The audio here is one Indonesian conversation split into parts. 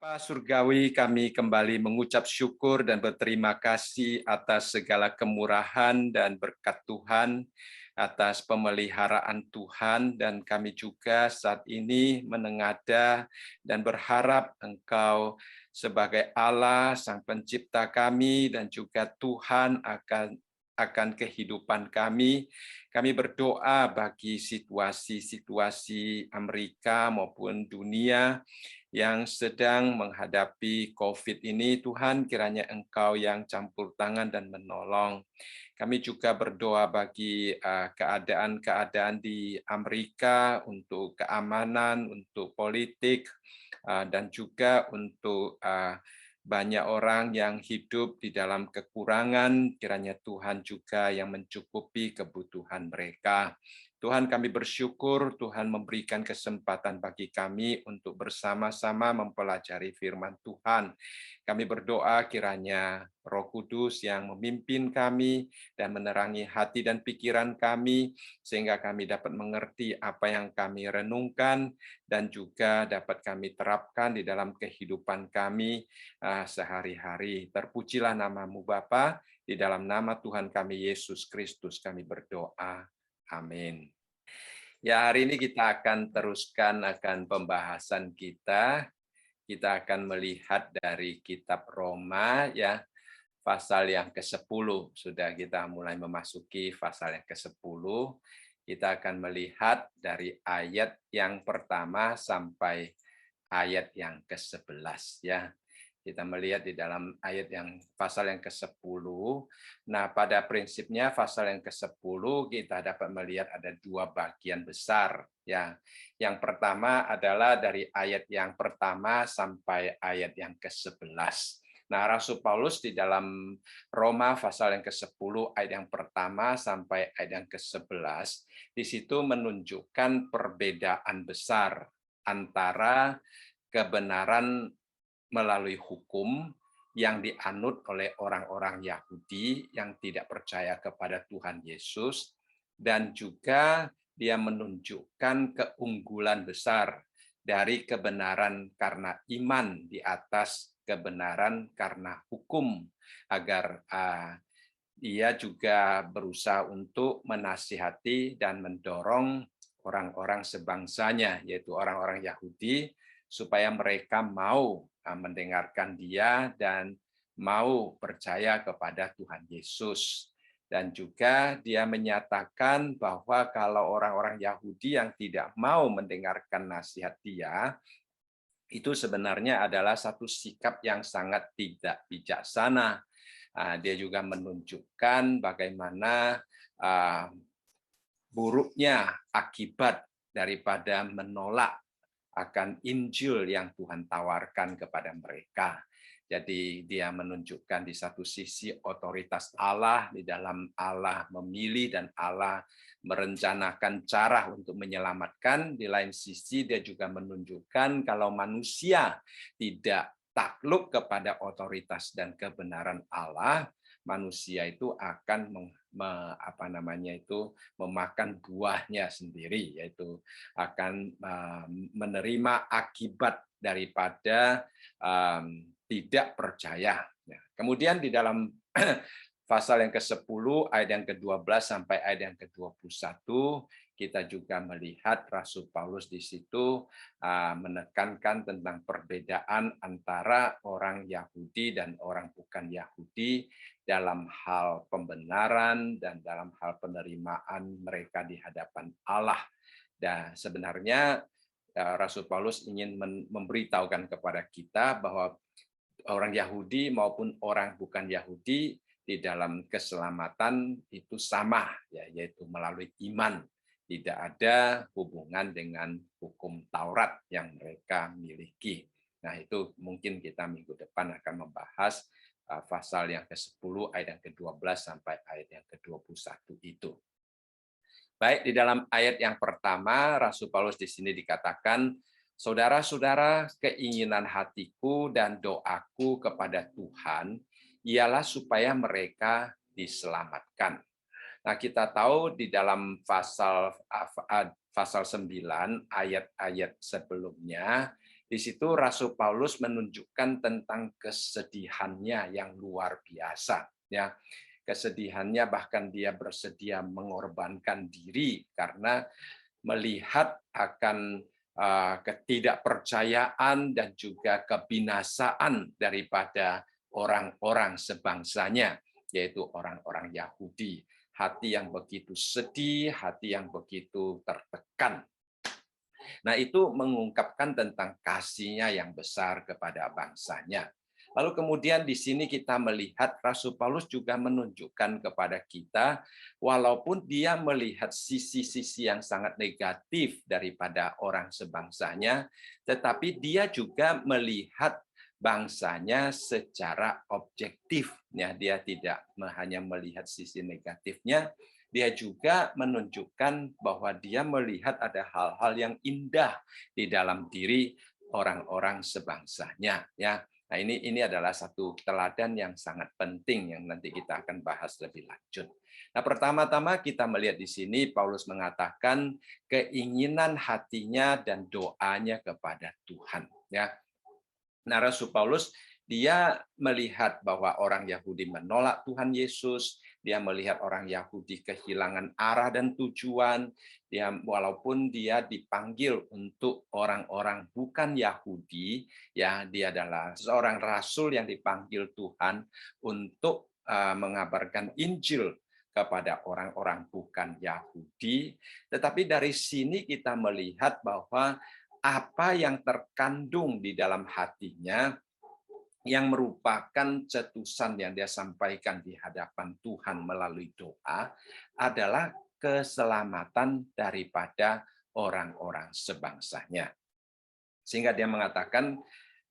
Bapa Surgawi, kami kembali mengucap syukur dan berterima kasih atas segala kemurahan dan berkat Tuhan, atas pemeliharaan Tuhan, dan kami juga saat ini menengadah dan berharap Engkau sebagai Allah, Sang Pencipta kami, dan juga Tuhan akan kehidupan kami. Kami berdoa bagi situasi-situasi Amerika maupun dunia yang sedang menghadapi COVID ini. Tuhan, kiranya Engkau yang campur tangan dan menolong. Kami juga berdoa bagi keadaan-keadaan di Amerika untuk keamanan, untuk politik, dan juga untuk banyak orang yang hidup di dalam kekurangan. Kiranya Tuhan juga yang mencukupi kebutuhan mereka. Tuhan, kami bersyukur Tuhan memberikan kesempatan bagi kami untuk bersama-sama mempelajari firman Tuhan. Kami berdoa kiranya Roh Kudus yang memimpin kami dan menerangi hati dan pikiran kami, sehingga kami dapat mengerti apa yang kami renungkan dan juga dapat kami terapkan di dalam kehidupan kami sehari-hari. Terpujilah namamu Bapa, di dalam nama Tuhan kami Yesus Kristus kami berdoa. Amin. Ya, hari ini kita akan teruskan pembahasan kita. Kita akan melihat dari kitab Roma ya, pasal yang ke-10. Sudah kita mulai memasuki pasal yang ke-10. Kita akan melihat dari ayat yang pertama sampai ayat yang ke-11 ya. Kita melihat di dalam ayat yang pasal yang ke-10. Nah, pada prinsipnya pasal yang ke-10 kita dapat melihat ada dua bagian besar ya. Yang pertama adalah dari ayat yang pertama sampai ayat yang ke-11. Nah, Rasul Paulus di dalam Roma pasal yang ke-10 ayat yang pertama sampai ayat yang ke-11 di situ menunjukkan perbedaan besar antara kebenaran melalui hukum yang dianut oleh orang-orang Yahudi yang tidak percaya kepada Tuhan Yesus, dan juga dia menunjukkan keunggulan besar dari kebenaran karena iman di atas kebenaran karena hukum, agar dia juga berusaha untuk menasihati dan mendorong orang-orang sebangsanya, yaitu orang-orang Yahudi, supaya mereka mau mendengarkan dia dan mau percaya kepada Tuhan Yesus. Dan juga dia menyatakan bahwa kalau orang-orang Yahudi yang tidak mau mendengarkan nasihat dia, itu sebenarnya adalah satu sikap yang sangat tidak bijaksana. Dia juga menunjukkan bagaimana buruknya akibat daripada menolak akan Injil yang Tuhan tawarkan kepada mereka. Jadi dia menunjukkan di satu sisi otoritas Allah, di dalam Allah memilih dan Allah merencanakan cara untuk menyelamatkan. Di lain sisi dia juga menunjukkan kalau manusia tidak takluk kepada otoritas dan kebenaran Allah, manusia itu akan memakan buahnya sendiri, yaitu akan menerima akibat daripada tidak percaya. Kemudian di dalam pasal yang ke-10 ayat yang ke-12 sampai ayat yang ke-21 kita juga melihat Rasul Paulus di situ menekankan tentang perbedaan antara orang Yahudi dan orang bukan Yahudi dalam hal pembenaran dan dalam hal penerimaan mereka di hadapan Allah. Dan sebenarnya Rasul Paulus ingin memberitahukan kepada kita bahwa orang Yahudi maupun orang bukan Yahudi di dalam keselamatan itu sama, ya, yaitu melalui iman. Tidak ada hubungan dengan hukum Taurat yang mereka miliki. Nah, itu mungkin kita minggu depan akan membahas pasal yang ke-10 ayat yang ke-12 sampai ayat yang ke-21 itu. Baik, di dalam ayat yang pertama Rasul Paulus di sini dikatakan, saudara-saudara, keinginan hatiku dan doaku kepada Tuhan ialah supaya mereka diselamatkan. Nah, kita tahu di dalam pasal 9 ayat-ayat sebelumnya Di situ Rasul Paulus menunjukkan tentang kesedihannya yang luar biasa, ya. Kesedihannya bahkan dia bersedia mengorbankan diri karena melihat akan ketidakpercayaan dan juga kebinasaan daripada orang-orang sebangsanya, yaitu orang-orang Yahudi. Hati yang begitu sedih, hati yang begitu tertekan. Nah, itu mengungkapkan tentang kasihnya yang besar kepada bangsanya. Lalu kemudian di sini kita melihat Rasul Paulus juga menunjukkan kepada kita, walaupun dia melihat sisi-sisi yang sangat negatif daripada orang sebangsanya, tetapi dia juga melihat bangsanya secara objektif. Ya, dia tidak hanya melihat sisi negatifnya, dia juga menunjukkan bahwa dia melihat ada hal-hal yang indah di dalam diri orang-orang sebangsanya, ya. Nah, ini adalah satu teladan yang sangat penting yang nanti kita akan bahas lebih lanjut. Nah, pertama-tama kita melihat di sini Paulus mengatakan keinginan hatinya dan doanya kepada Tuhan, ya. Nah, Rasul Paulus dia melihat bahwa orang Yahudi menolak Tuhan Yesus, dia melihat orang Yahudi kehilangan arah dan tujuan, dia walaupun dia dipanggil untuk orang-orang bukan Yahudi, ya dia adalah seorang rasul yang dipanggil Tuhan untuk mengabarkan Injil kepada orang-orang bukan Yahudi, tetapi dari sini kita melihat bahwa apa yang terkandung di dalam hatinya yang merupakan cetusan yang dia sampaikan di hadapan Tuhan melalui doa adalah keselamatan daripada orang-orang sebangsanya. Sehingga dia mengatakan,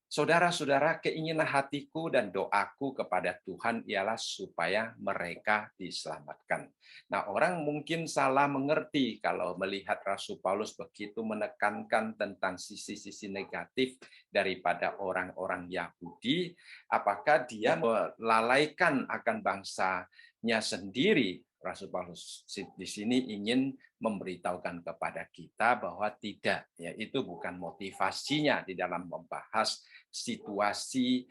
saudara-saudara, keinginan hatiku dan doaku kepada Tuhan ialah supaya mereka diselamatkan. Nah, orang mungkin salah mengerti kalau melihat Rasul Paulus begitu menekankan tentang sisi-sisi negatif daripada orang-orang Yahudi, apakah dia melalaikan akan bangsanya sendiri. Rasul Paulus di sini ingin memberitahukan kepada kita bahwa tidak, ya, itu bukan motivasinya di dalam membahas situasi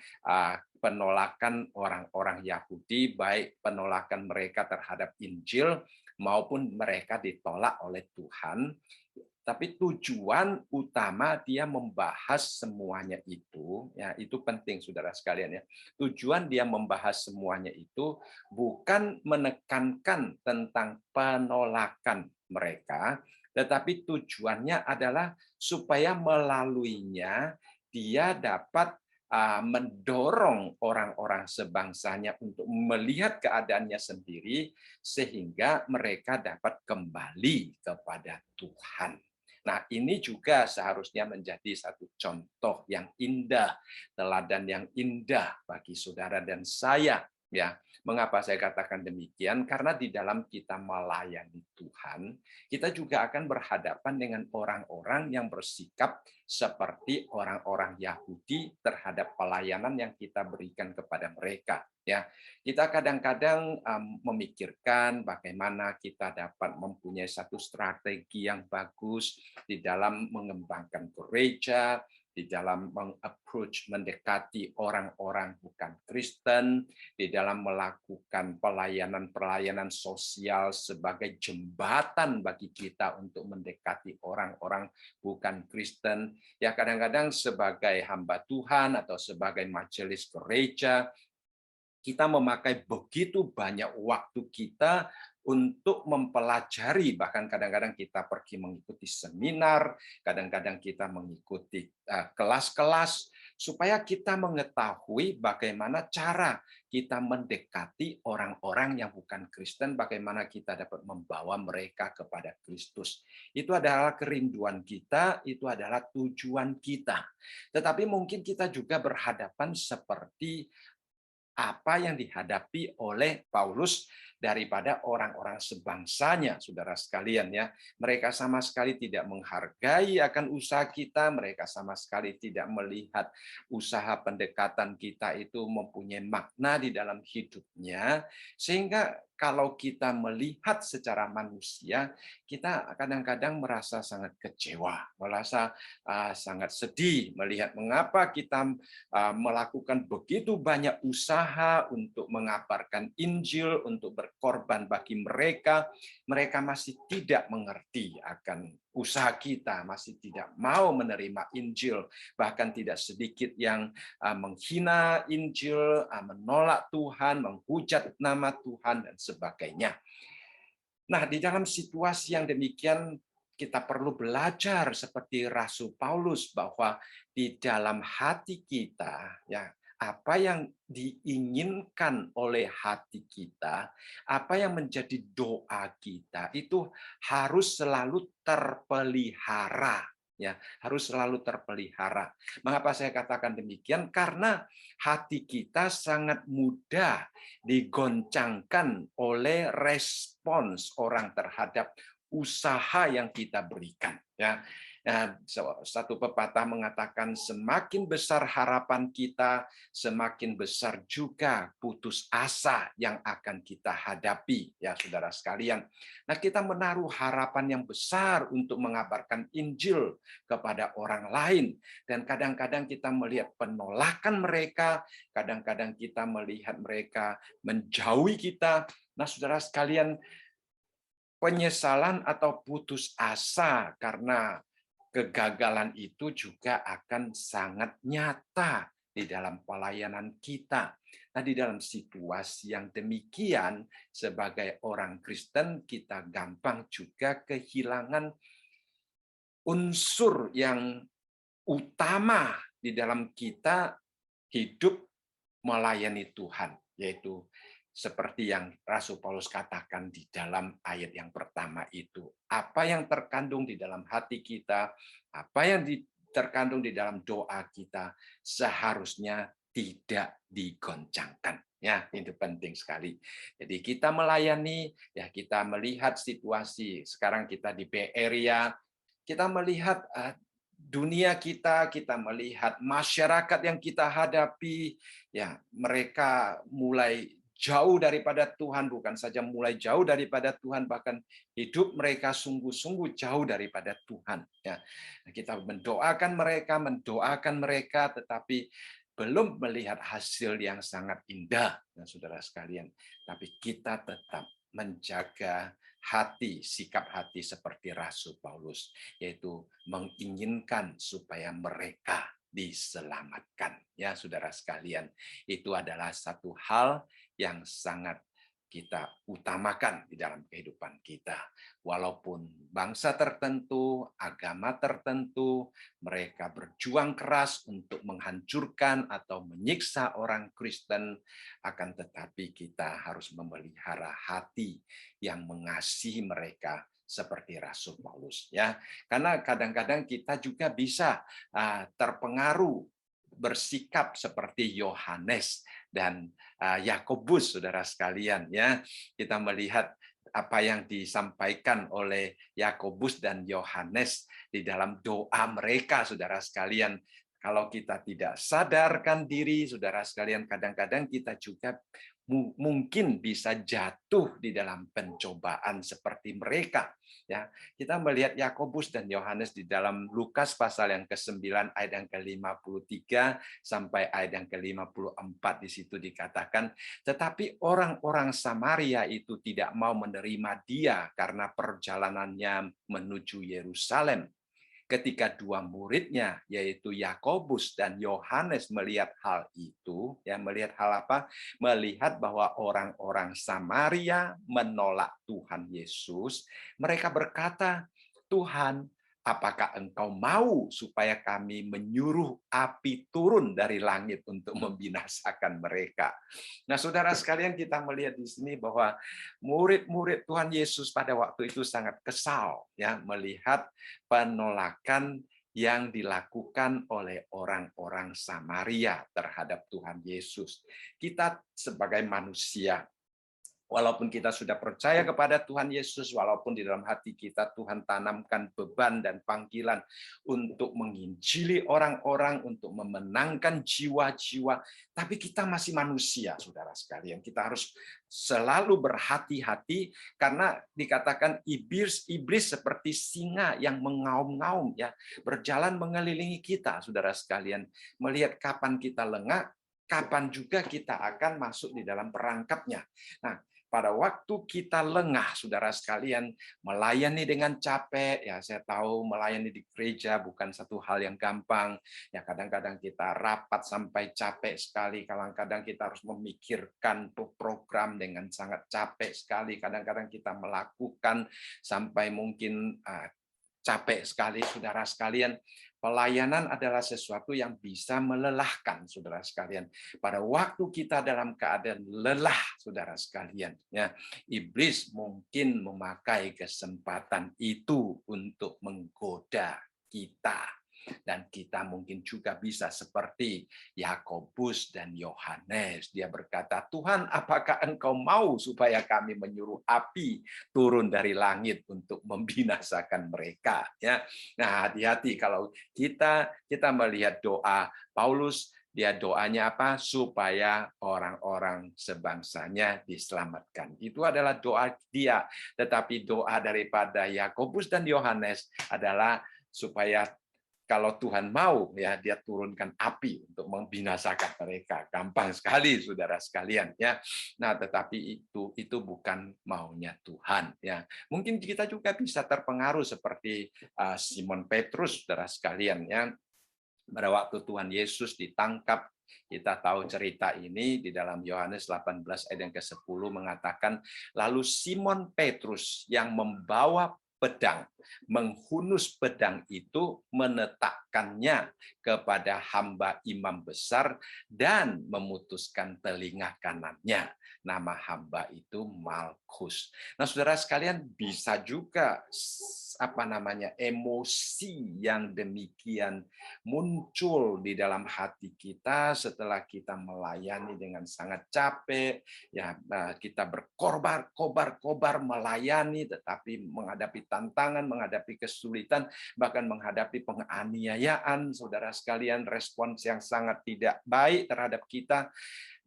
penolakan orang-orang Yahudi, baik penolakan mereka terhadap Injil maupun mereka ditolak oleh Tuhan. Tapi tujuan utama dia membahas semuanya itu, ya itu penting saudara sekalian ya. Tujuan dia membahas semuanya itu bukan menekankan tentang penolakan mereka, tetapi tujuannya adalah supaya melaluinya dia dapat mendorong orang-orang sebangsanya untuk melihat keadaannya sendiri sehingga mereka dapat kembali kepada Tuhan. Nah, ini juga seharusnya menjadi satu contoh yang indah, teladan yang indah bagi saudara dan saya, ya. Mengapa saya katakan demikian? Karena di dalam kita melayani Tuhan, kita juga akan berhadapan dengan orang-orang yang bersikap seperti orang-orang Yahudi terhadap pelayanan yang kita berikan kepada mereka, ya. Kita kadang-kadang memikirkan bagaimana kita dapat mempunyai satu strategi yang bagus di dalam mengembangkan gereja, di dalam mengapproach, mendekati orang-orang bukan Kristen, di dalam melakukan pelayanan-pelayanan sosial sebagai jembatan bagi kita untuk mendekati orang-orang bukan Kristen. Ya, kadang-kadang sebagai hamba Tuhan atau sebagai majelis gereja, kita memakai begitu banyak waktu kita untuk mempelajari, bahkan kadang-kadang kita pergi mengikuti seminar, kadang-kadang kita mengikuti kelas-kelas, supaya kita mengetahui bagaimana cara kita mendekati orang-orang yang bukan Kristen, bagaimana kita dapat membawa mereka kepada Kristus. Itu adalah kerinduan kita, itu adalah tujuan kita. Tetapi mungkin kita juga berhadapan seperti apa yang dihadapi oleh Paulus daripada orang-orang sebangsanya, saudara sekalian ya. Mereka sama sekali tidak menghargai akan usaha kita, mereka sama sekali tidak melihat usaha pendekatan kita itu mempunyai makna di dalam hidupnya, sehingga kalau kita melihat secara manusia, kita kadang-kadang merasa sangat kecewa, merasa sangat sedih melihat mengapa kita melakukan begitu banyak usaha untuk mengabarkan Injil, untuk berkorban bagi mereka. Mereka masih tidak mengerti akan usaha kita, masih tidak mau menerima Injil, bahkan tidak sedikit yang menghina Injil, menolak Tuhan, menghujat nama Tuhan, dan sebagainya. Nah, di dalam situasi yang demikian, kita perlu belajar seperti Rasul Paulus bahwa di dalam hati kita, ya, apa yang diinginkan oleh hati kita, apa yang menjadi doa kita, itu harus selalu terpelihara. Ya, harus selalu terpelihara. Mengapa saya katakan demikian? Karena hati kita sangat mudah digoncangkan oleh respons orang terhadap usaha yang kita berikan. Ya, satu pepatah mengatakan semakin besar harapan kita, semakin besar juga putus asa yang akan kita hadapi, ya saudara sekalian. Nah, kita menaruh harapan yang besar untuk mengabarkan Injil kepada orang lain, dan kadang-kadang kita melihat penolakan mereka, kadang-kadang kita melihat mereka menjauhi kita. Nah, saudara sekalian, penyesalan atau putus asa karena kegagalan itu juga akan sangat nyata di dalam pelayanan kita. Nah, di dalam situasi yang demikian, sebagai orang Kristen, kita gampang juga kehilangan unsur yang utama di dalam kita hidup melayani Tuhan, yaitu seperti yang Rasul Paulus katakan di dalam ayat yang pertama itu. Apa yang terkandung di dalam hati kita, apa yang terkandung di dalam doa kita, seharusnya tidak digoncangkan. Ya, itu penting sekali. Jadi kita melayani, ya kita melihat situasi. Sekarang kita di Bay Area, kita melihat dunia kita melihat masyarakat yang kita hadapi, ya mereka mulai jauh daripada Tuhan, bukan saja mulai jauh daripada Tuhan, bahkan hidup mereka sungguh-sungguh jauh daripada Tuhan. Ya, kita mendoakan mereka, tetapi belum melihat hasil yang sangat indah, ya, saudara sekalian. Tapi kita tetap menjaga hati, sikap hati seperti Rasul Paulus, yaitu menginginkan supaya mereka diselamatkan. Ya, saudara sekalian, itu adalah satu hal yang sangat kita utamakan di dalam kehidupan kita. Walaupun bangsa tertentu, agama tertentu, mereka berjuang keras untuk menghancurkan atau menyiksa orang Kristen, akan tetapi kita harus memelihara hati yang mengasihi mereka seperti Rasul Paulus, ya. Karena kadang-kadang kita juga bisa terpengaruh bersikap seperti Yohanes dan Yakobus, saudara sekalian, ya. Kita melihat apa yang disampaikan oleh Yakobus dan Yohanes di dalam doa mereka, saudara sekalian. Kalau kita tidak sadarkan diri, saudara sekalian, kadang-kadang kita juga mungkin bisa jatuh di dalam pencobaan seperti mereka. Ya, kita melihat Yakobus dan Yohanes di dalam Lukas pasal yang ke-9 ayat yang ke-53 sampai ayat yang ke-54, di situ dikatakan, tetapi orang-orang Samaria itu tidak mau menerima dia karena perjalanannya menuju Yerusalem. Ketika dua muridnya, yaitu Yakobus dan Yohanes, melihat hal itu, ya, melihat hal apa? Melihat bahwa orang-orang Samaria menolak Tuhan Yesus, mereka berkata, Tuhan, apakah engkau mau supaya kami menyuruh api turun dari langit untuk membinasakan mereka? Nah, saudara sekalian, kita melihat di sini bahwa murid-murid Tuhan Yesus pada waktu itu sangat kesal, ya, melihat penolakan yang dilakukan oleh orang-orang Samaria terhadap Tuhan Yesus. Kita sebagai manusia, walaupun kita sudah percaya kepada Tuhan Yesus, walaupun di dalam hati kita Tuhan tanamkan beban dan panggilan untuk menginjili orang-orang, untuk memenangkan jiwa-jiwa, tapi kita masih manusia, saudara sekalian. Kita harus selalu berhati-hati karena dikatakan iblis seperti singa yang mengaum-ngaum, ya, berjalan mengelilingi kita, saudara sekalian, melihat kapan kita lengah, kapan juga kita akan masuk di dalam perangkapnya. Nah, pada waktu kita lengah, saudara sekalian, melayani dengan capek, ya saya tahu melayani di gereja bukan satu hal yang gampang, ya kadang-kadang kita rapat sampai capek sekali, kadang-kadang kita harus memikirkan program dengan sangat capek sekali, kadang-kadang kita melakukan sampai mungkin capek sekali, saudara sekalian. Pelayanan adalah sesuatu yang bisa melelahkan, saudara sekalian. Pada waktu kita dalam keadaan lelah, saudara sekalian, ya, iblis mungkin memakai kesempatan itu untuk menggoda kita. Dan kita mungkin juga bisa seperti Yakobus dan Yohanes. Dia berkata, Tuhan, apakah Engkau mau supaya kami menyuruh api turun dari langit untuk membinasakan mereka? Ya, nah hati-hati kalau kita melihat doa Paulus. Dia doanya apa? Supaya orang-orang sebangsanya diselamatkan. Itu adalah doa dia. Tetapi doa daripada Yakobus dan Yohanes adalah supaya kalau Tuhan mau, ya dia turunkan api untuk membinasakan mereka. Gampang sekali, saudara sekalian, ya. Nah, tetapi itu bukan maunya Tuhan, ya. Mungkin kita juga bisa terpengaruh seperti Simon Petrus, saudara sekalian, ya. Pada waktu Tuhan Yesus ditangkap, kita tahu cerita ini di dalam Yohanes 18 ayat yang ke-10 mengatakan, lalu Simon Petrus yang membawa pedang, menghunus pedang itu, menetapkannya kepada hamba imam besar dan memutuskan telinga kanannya. Nama hamba itu Malkus. Nah, saudara sekalian, bisa juga emosi yang demikian muncul di dalam hati kita setelah kita melayani dengan sangat capek, ya kita berkobar-kobar melayani, tetapi menghadapi tantangan, menghadapi kesulitan, bahkan menghadapi penganiayaan, saudara sekalian, respons yang sangat tidak baik terhadap kita.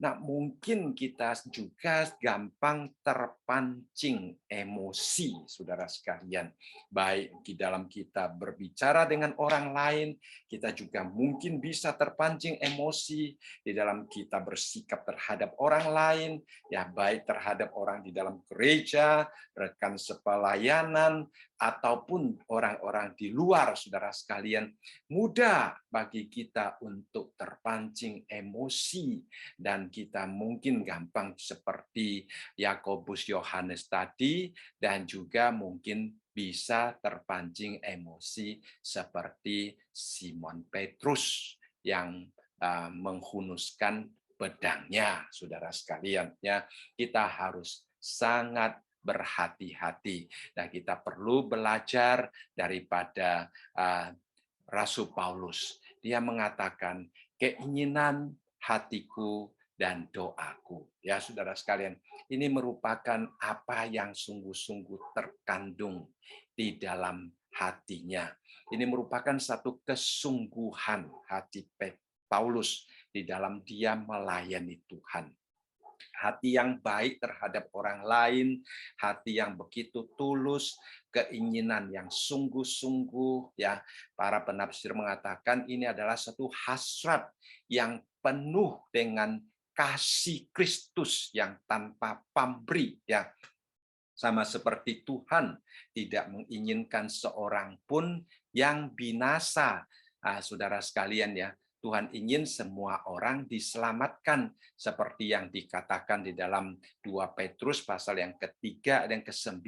Nah, mungkin kita juga gampang terpancing emosi, saudara sekalian. Baik di dalam kita berbicara dengan orang lain, kita juga mungkin bisa terpancing emosi di dalam kita bersikap terhadap orang lain, ya baik terhadap orang di dalam gereja, rekan sepelayanan, ataupun orang-orang di luar, saudara sekalian. Mudah bagi kita untuk terpancing emosi, dan kita mungkin gampang seperti Yakobus Yohanes tadi, dan juga mungkin bisa terpancing emosi seperti Simon Petrus yang menghunuskan pedangnya, saudara sekalian. Ya, kita harus sangat berhati-hati. Nah, kita perlu belajar daripada Rasul Paulus. Dia mengatakan, keinginan hatiku dan doaku. Ya, saudara sekalian, ini merupakan apa yang sungguh-sungguh terkandung di dalam hatinya. Ini merupakan satu kesungguhan hati Paulus di dalam dia melayani Tuhan. Hati yang baik terhadap orang lain, hati yang begitu tulus, keinginan yang sungguh-sungguh, ya. Para penafsir mengatakan ini adalah satu hasrat yang penuh dengan kasih Kristus yang tanpa pamrih, ya. Sama seperti Tuhan tidak menginginkan seorang pun yang binasa. Saudara sekalian, ya, Tuhan ingin semua orang diselamatkan seperti yang dikatakan di dalam 2 Petrus pasal yang ketiga dan ke-9.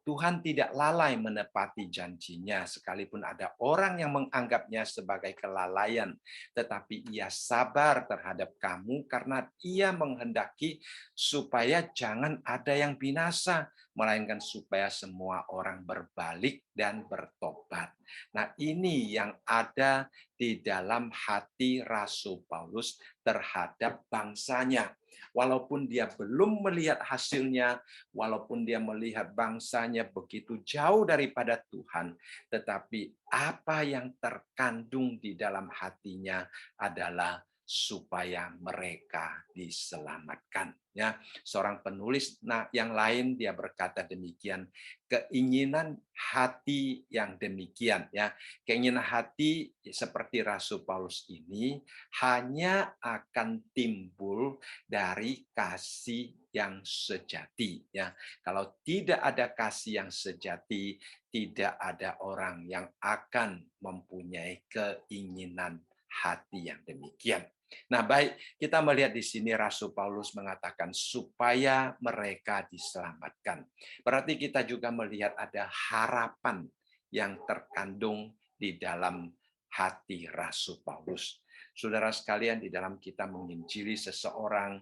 Tuhan tidak lalai menepati janjinya sekalipun ada orang yang menganggapnya sebagai kelalaian, tetapi ia sabar terhadap kamu karena ia menghendaki supaya jangan ada yang binasa, melainkan supaya semua orang berbalik dan bertobat. Nah, ini yang ada di dalam hati Rasul Paulus terhadap bangsanya. Walaupun dia belum melihat hasilnya, walaupun dia melihat bangsanya begitu jauh daripada Tuhan, tetapi apa yang terkandung di dalam hatinya adalah supaya mereka diselamatkan. Ya, seorang penulis yang lain dia berkata demikian, keinginan hati yang demikian, ya, keinginan hati seperti Rasul Paulus ini hanya akan timbul dari kasih yang sejati, ya. Kalau tidak ada kasih yang sejati, tidak ada orang yang akan mempunyai keinginan hati yang demikian. Nah, baik, kita melihat di sini Rasul Paulus mengatakan supaya mereka diselamatkan. Berarti kita juga melihat ada harapan yang terkandung di dalam hati Rasul Paulus. Saudara sekalian, di dalam kita menginjili seseorang,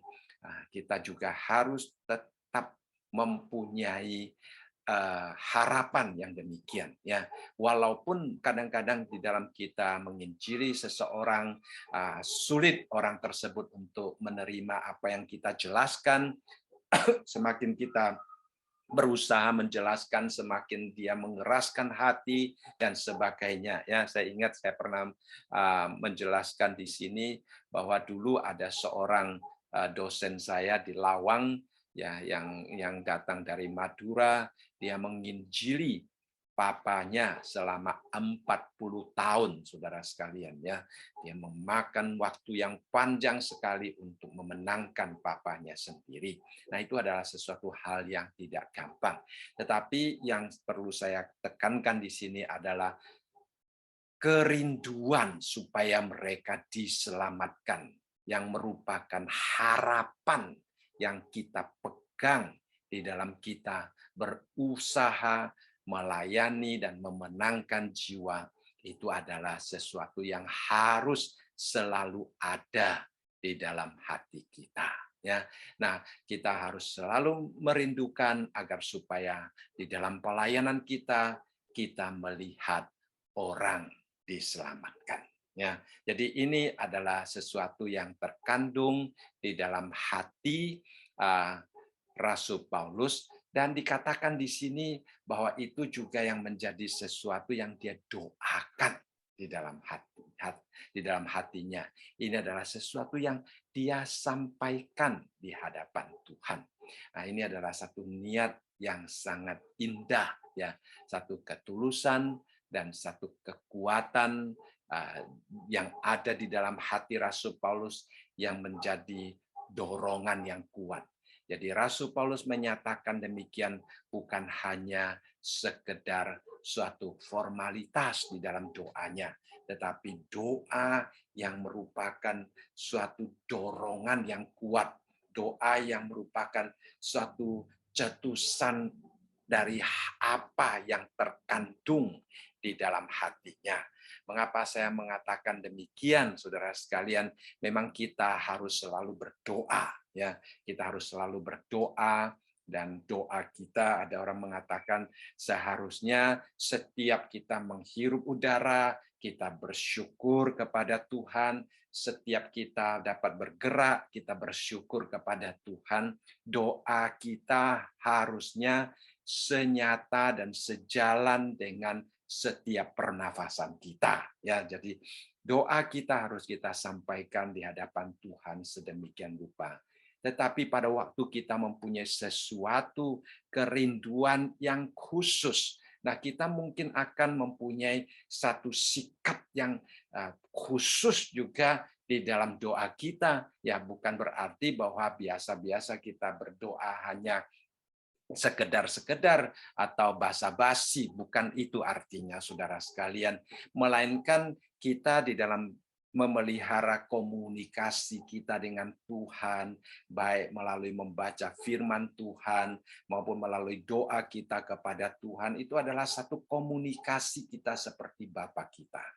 kita juga harus tetap mempunyai harapan yang demikian, ya. Walaupun kadang-kadang di dalam kita menginjili seseorang sulit orang tersebut untuk menerima apa yang kita jelaskan, semakin kita berusaha menjelaskan, semakin dia mengeraskan hati dan sebagainya. Ya, saya ingat saya pernah menjelaskan di sini bahwa dulu ada seorang dosen saya di Lawang, ya, yang datang dari Madura. Dia menginjili papanya selama 40 tahun, saudara sekalian, ya. Dia memakan waktu yang panjang sekali untuk memenangkan papanya sendiri. Nah, itu adalah sesuatu hal yang tidak gampang. Tetapi yang perlu saya tekankan di sini adalah kerinduan supaya mereka diselamatkan, yang merupakan harapan yang kita pegang di dalam kita berusaha melayani dan memenangkan jiwa. Itu adalah sesuatu yang harus selalu ada di dalam hati kita, ya. Nah, kita harus selalu merindukan agar supaya di dalam pelayanan kita melihat orang diselamatkan, ya. Jadi ini adalah sesuatu yang terkandung di dalam hati Rasul Paulus, dan dikatakan di sini bahwa itu juga yang menjadi sesuatu yang dia doakan di dalam hatinya. Ini adalah sesuatu yang dia sampaikan di hadapan Tuhan. Nah, ini adalah satu niat yang sangat indah, ya, satu ketulusan dan satu kekuatan yang ada di dalam hati Rasul Paulus yang menjadi dorongan yang kuat. Jadi Rasul Paulus menyatakan demikian bukan hanya sekedar suatu formalitas di dalam doanya, tetapi doa yang merupakan suatu dorongan yang kuat, doa yang merupakan suatu cetusan dari apa yang terkandung di dalam hatinya. Mengapa saya mengatakan demikian, saudara sekalian? Memang kita harus selalu berdoa, ya. Kita harus selalu berdoa, dan doa kita, ada orang mengatakan seharusnya setiap kita menghirup udara, kita bersyukur kepada Tuhan. Setiap kita dapat bergerak, kita bersyukur kepada Tuhan. Doa kita harusnya senyata dan sejalan dengan setiap pernafasan kita, ya. Jadi doa kita harus kita sampaikan di hadapan Tuhan sedemikian rupa. Tetapi pada waktu kita mempunyai sesuatu kerinduan yang khusus, nah, kita mungkin akan mempunyai satu sikap yang khusus juga di dalam doa kita. Ya, bukan berarti bahwa biasa-biasa kita berdoa hanya sekedar atau basa-basi, bukan itu artinya, saudara sekalian, melainkan kita di dalam memelihara komunikasi kita dengan Tuhan, baik melalui membaca firman Tuhan maupun melalui doa kita kepada Tuhan, itu adalah satu komunikasi kita seperti Bapa kita.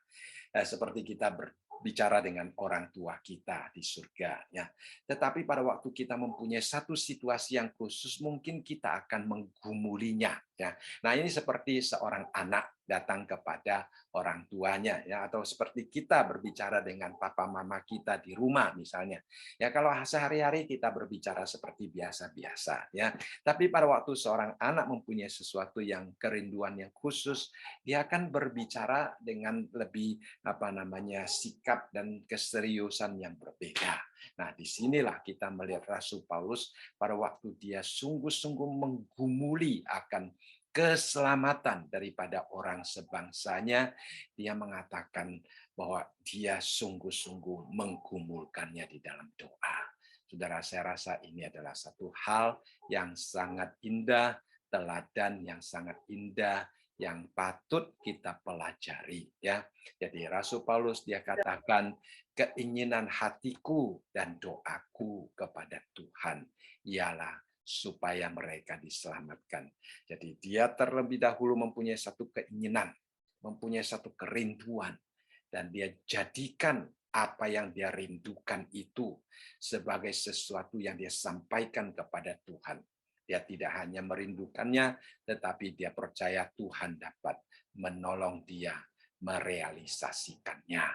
Seperti kita bicara dengan orang tua kita di surga, ya. Tetapi pada waktu kita mempunyai satu situasi yang khusus, mungkin kita akan menggumulinya, ya. Nah, ini seperti seorang anak datang kepada orang tuanya, ya, atau seperti kita berbicara dengan papa mama kita di rumah misalnya. Ya, kalau sehari-hari kita berbicara seperti biasa-biasa, ya. Tapi pada waktu seorang anak mempunyai sesuatu yang kerinduan yang khusus, dia akan berbicara dengan lebih sikap dan keseriusan yang berbeda. Nah, disinilah kita melihat Rasul Paulus pada waktu dia sungguh-sungguh menggumuli akan keselamatan daripada orang sebangsanya, dia mengatakan bahwa dia sungguh-sungguh menggumulkannya di dalam doa. Saudara, saya rasa ini adalah satu hal yang sangat indah, teladan yang sangat indah, yang patut kita pelajari, ya. Jadi Rasul Paulus dia katakan, keinginan hatiku dan doaku kepada Tuhan ialah supaya mereka diselamatkan. Jadi dia terlebih dahulu mempunyai satu keinginan, mempunyai satu kerinduan, dan dia jadikan apa yang dia rindukan itu sebagai sesuatu yang dia sampaikan kepada Tuhan. Dia tidak hanya merindukannya, tetapi dia percaya Tuhan dapat menolong dia merealisasikannya.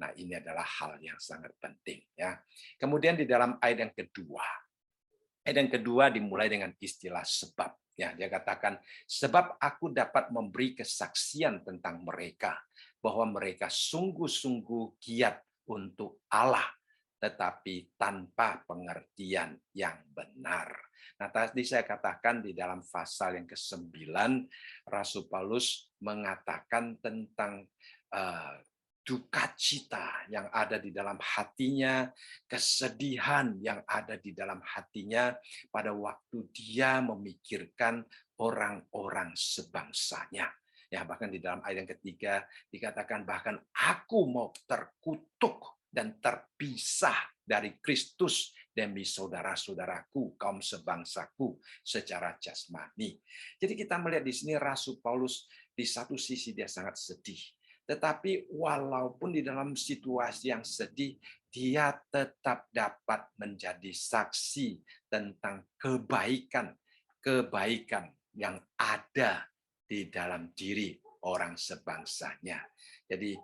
Nah, ini adalah hal yang sangat penting, ya. Kemudian di dalam ayat yang kedua dimulai dengan istilah sebab. Ya, dia katakan, sebab aku dapat memberi kesaksian tentang mereka, bahwa mereka sungguh-sungguh giat untuk Allah, tetapi tanpa pengertian yang benar. Nah, tadi saya katakan di dalam pasal yang ke-9, Rasul Paulus mengatakan tentang duka cita yang ada di dalam hatinya, kesedihan yang ada di dalam hatinya pada waktu dia memikirkan orang-orang sebangsanya. Ya, bahkan di dalam ayat yang ketiga dikatakan bahkan aku mau terkutuk dan terpisah dari Kristus demi saudara-saudaraku, kaum sebangsaku secara jasmani. Jadi kita melihat di sini Rasul Paulus di satu sisi dia sangat sedih. Tetapi walaupun di dalam situasi yang sedih, dia tetap dapat menjadi saksi tentang kebaikan yang ada di dalam diri orang sebangsanya. Jadi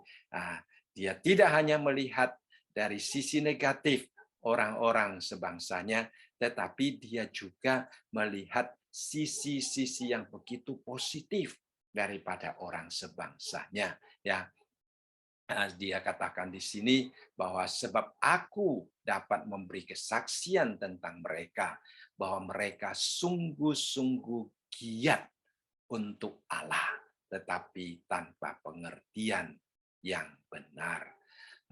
dia tidak hanya melihat dari sisi negatif orang-orang sebangsanya, tetapi dia juga melihat sisi-sisi yang begitu positif daripada orang sebangsanya. Ya, dia katakan di sini bahwa sebab aku dapat memberi kesaksian tentang mereka, bahwa mereka sungguh-sungguh giat untuk Allah, tetapi tanpa pengertian yang benar.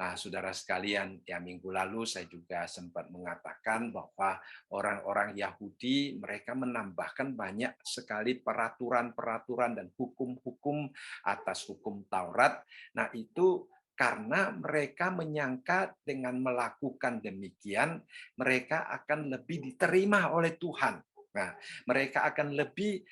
Nah, saudara sekalian, ya minggu lalu saya juga sempat mengatakan bahwa orang-orang Yahudi mereka menambahkan banyak sekali peraturan-peraturan dan hukum-hukum atas hukum Taurat. Nah, itu karena mereka menyangka dengan melakukan demikian mereka akan lebih diterima oleh Tuhan. Nah, mereka akan lebih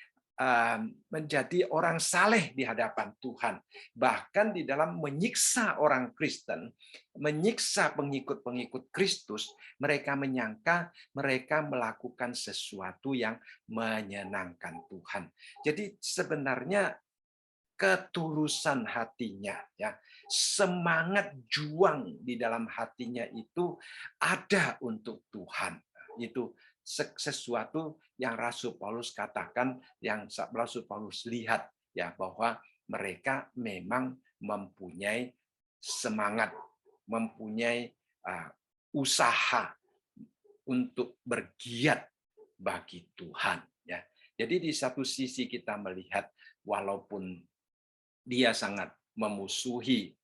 menjadi orang saleh di hadapan Tuhan. Bahkan di dalam menyiksa orang Kristen, menyiksa pengikut-pengikut Kristus, mereka menyangka mereka melakukan sesuatu yang menyenangkan Tuhan. Jadi sebenarnya ketulusan hatinya, ya, semangat juang di dalam hatinya itu ada untuk Tuhan. Itu sesuatu yang Rasul Paulus katakan, yang Rasul Paulus lihat, ya, bahwa mereka memang mempunyai semangat, mempunyai usaha untuk bergiat bagi Tuhan, ya. Jadi di satu sisi kita melihat walaupun dia sangat memusuhi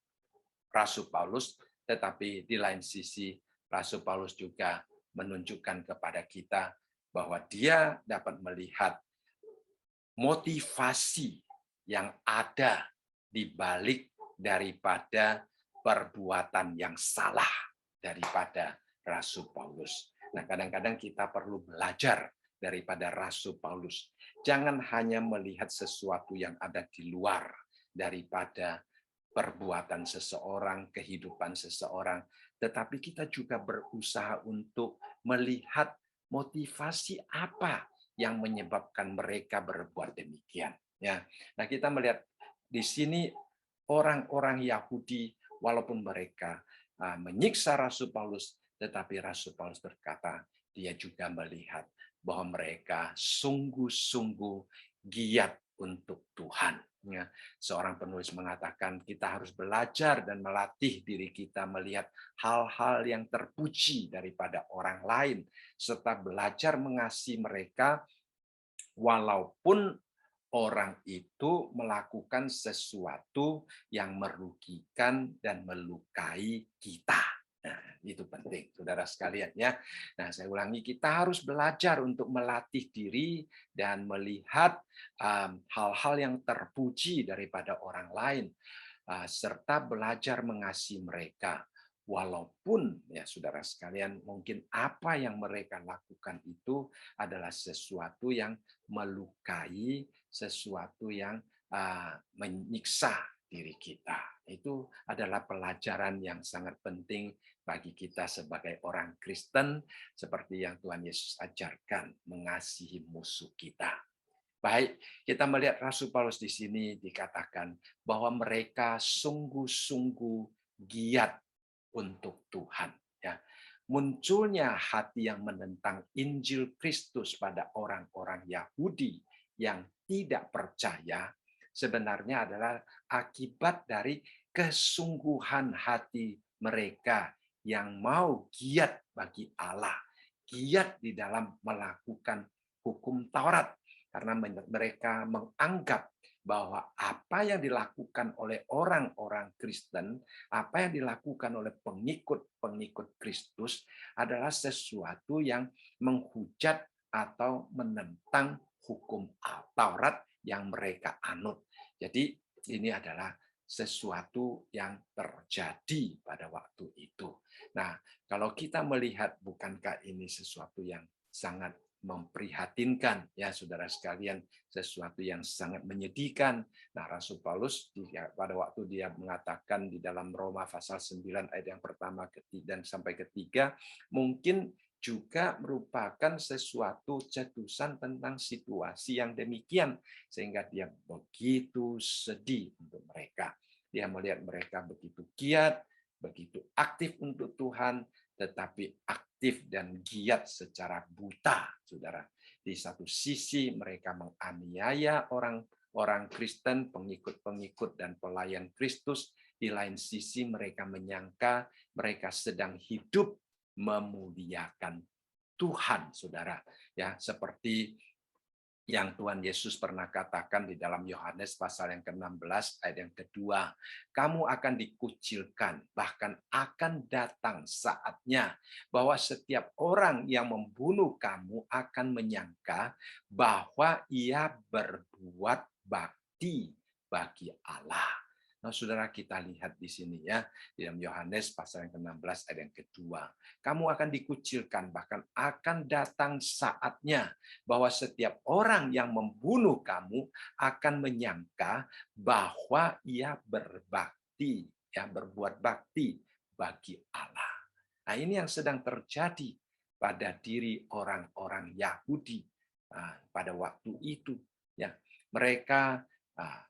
Rasul Paulus, tetapi di lain sisi Rasul Paulus juga menunjukkan kepada kita bahwa dia dapat melihat motivasi yang ada di balik daripada perbuatan yang salah daripada Rasul Paulus. Nah, kadang-kadang kita perlu belajar daripada Rasul Paulus. Jangan hanya melihat sesuatu yang ada di luar daripada perbuatan seseorang, kehidupan seseorang, tetapi kita juga berusaha untuk melihat motivasi apa yang menyebabkan mereka berbuat demikian. Ya, nah kita melihat di sini orang-orang Yahudi, walaupun mereka menyiksa Rasul Paulus, tetapi Rasul Paulus berkata, dia juga melihat bahwa mereka sungguh-sungguh giat untuk Tuhan. Ya, seorang penulis mengatakan kita harus belajar dan melatih diri kita melihat hal-hal yang terpuji daripada orang lain, serta belajar mengasihi mereka walaupun orang itu melakukan sesuatu yang merugikan dan melukai kita. Nah, itu penting, saudara sekalian ya. Nah, saya ulangi, kita harus belajar untuk melatih diri dan melihat hal-hal yang terpuji daripada orang lain, serta belajar mengasihi mereka. Walaupun ya saudara sekalian, mungkin apa yang mereka lakukan itu adalah sesuatu yang melukai, sesuatu yang menyiksa diri kita. Itu adalah pelajaran yang sangat penting bagi kita sebagai orang Kristen, seperti yang Tuhan Yesus ajarkan, mengasihi musuh kita. Baik, kita melihat Rasul Paulus di sini dikatakan bahwa mereka sungguh-sungguh giat untuk Tuhan. Ya, munculnya hati yang menentang Injil Kristus pada orang-orang Yahudi yang tidak percaya sebenarnya adalah akibat dari kesungguhan hati mereka yang mau giat bagi Allah, giat di dalam melakukan hukum Taurat, karena mereka menganggap bahwa apa yang dilakukan oleh orang-orang Kristen, apa yang dilakukan oleh pengikut-pengikut Kristus adalah sesuatu yang menghujat atau menentang hukum Taurat yang mereka anut. Jadi ini adalah sesuatu yang terjadi pada waktu itu. Nah, kalau kita melihat, bukankah ini sesuatu yang sangat memprihatinkan ya saudara sekalian, sesuatu yang sangat menyedihkan. Nah, Rasul Paulus pada waktu dia mengatakan di dalam Roma pasal 9 ayat yang pertama dan sampai ketiga, mungkin juga merupakan sesuatu cetusan tentang situasi yang demikian, sehingga dia begitu sedih untuk mereka. Dia melihat mereka begitu giat, begitu aktif untuk Tuhan, tetapi aktif dan giat secara buta, saudara. Di satu sisi mereka menganiaya orang Kristen, pengikut-pengikut dan pelayan Kristus. Di lain sisi mereka menyangka mereka sedang hidup memuliakan Tuhan, saudara. Ya, seperti yang Tuhan Yesus pernah katakan di dalam Yohanes pasal yang ke-16 ayat yang kedua, kamu akan dikucilkan, bahkan akan datang saatnya bahwa setiap orang yang membunuh kamu akan menyangka bahwa ia berbuat bakti bagi Allah. Nah, saudara, kita lihat di sini ya, di dalam Yohanes pasal yang ke-16 ayat yang kedua. Kamu akan dikucilkan, bahkan akan datang saatnya bahwa setiap orang yang membunuh kamu akan menyangka bahwa ia berbakti, ya, berbuat bakti bagi Allah. Nah, ini yang sedang terjadi pada diri orang-orang Yahudi pada waktu itu. Ya, mereka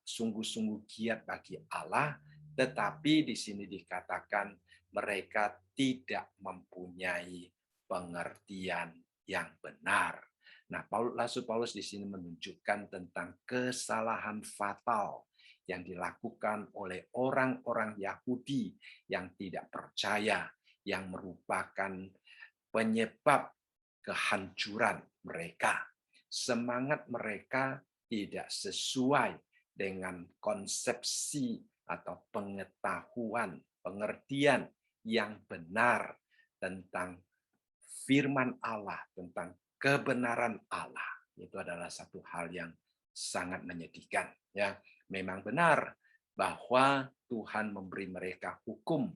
sungguh-sungguh giat bagi Allah, tetapi di sini dikatakan mereka tidak mempunyai pengertian yang benar. Nah, Rasul Paulus di sini menunjukkan tentang kesalahan fatal yang dilakukan oleh orang-orang Yahudi yang tidak percaya, yang merupakan penyebab kehancuran mereka. Semangat mereka tidak sesuai dengan konsepsi atau pengetahuan, pengertian yang benar tentang firman Allah, tentang kebenaran Allah. Itu adalah satu hal yang sangat menyedihkan. Ya, memang benar bahwa Tuhan memberi mereka hukum,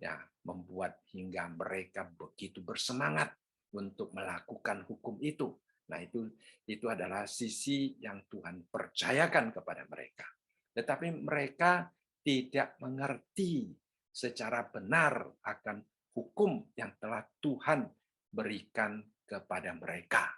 ya, membuat hingga mereka begitu bersemangat untuk melakukan hukum itu. Nah, itu adalah sisi yang Tuhan percayakan kepada mereka. Tetapi mereka tidak mengerti secara benar akan hukum yang telah Tuhan berikan kepada mereka.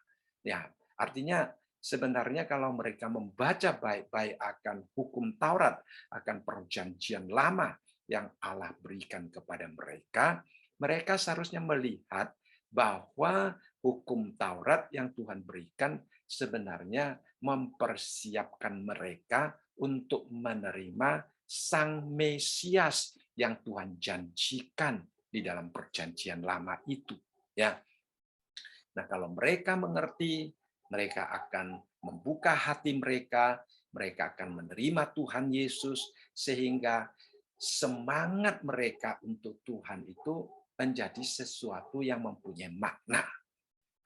Ya, artinya sebenarnya kalau mereka membaca baik-baik akan hukum Taurat, akan perjanjian lama yang Allah berikan kepada mereka, mereka seharusnya melihat bahwa hukum Taurat yang Tuhan berikan sebenarnya mempersiapkan mereka untuk menerima Sang Mesias yang Tuhan janjikan di dalam perjanjian lama itu. Ya. Nah, kalau mereka mengerti, mereka akan membuka hati mereka, mereka akan menerima Tuhan Yesus, sehingga semangat mereka untuk Tuhan itu menjadi sesuatu yang mempunyai makna.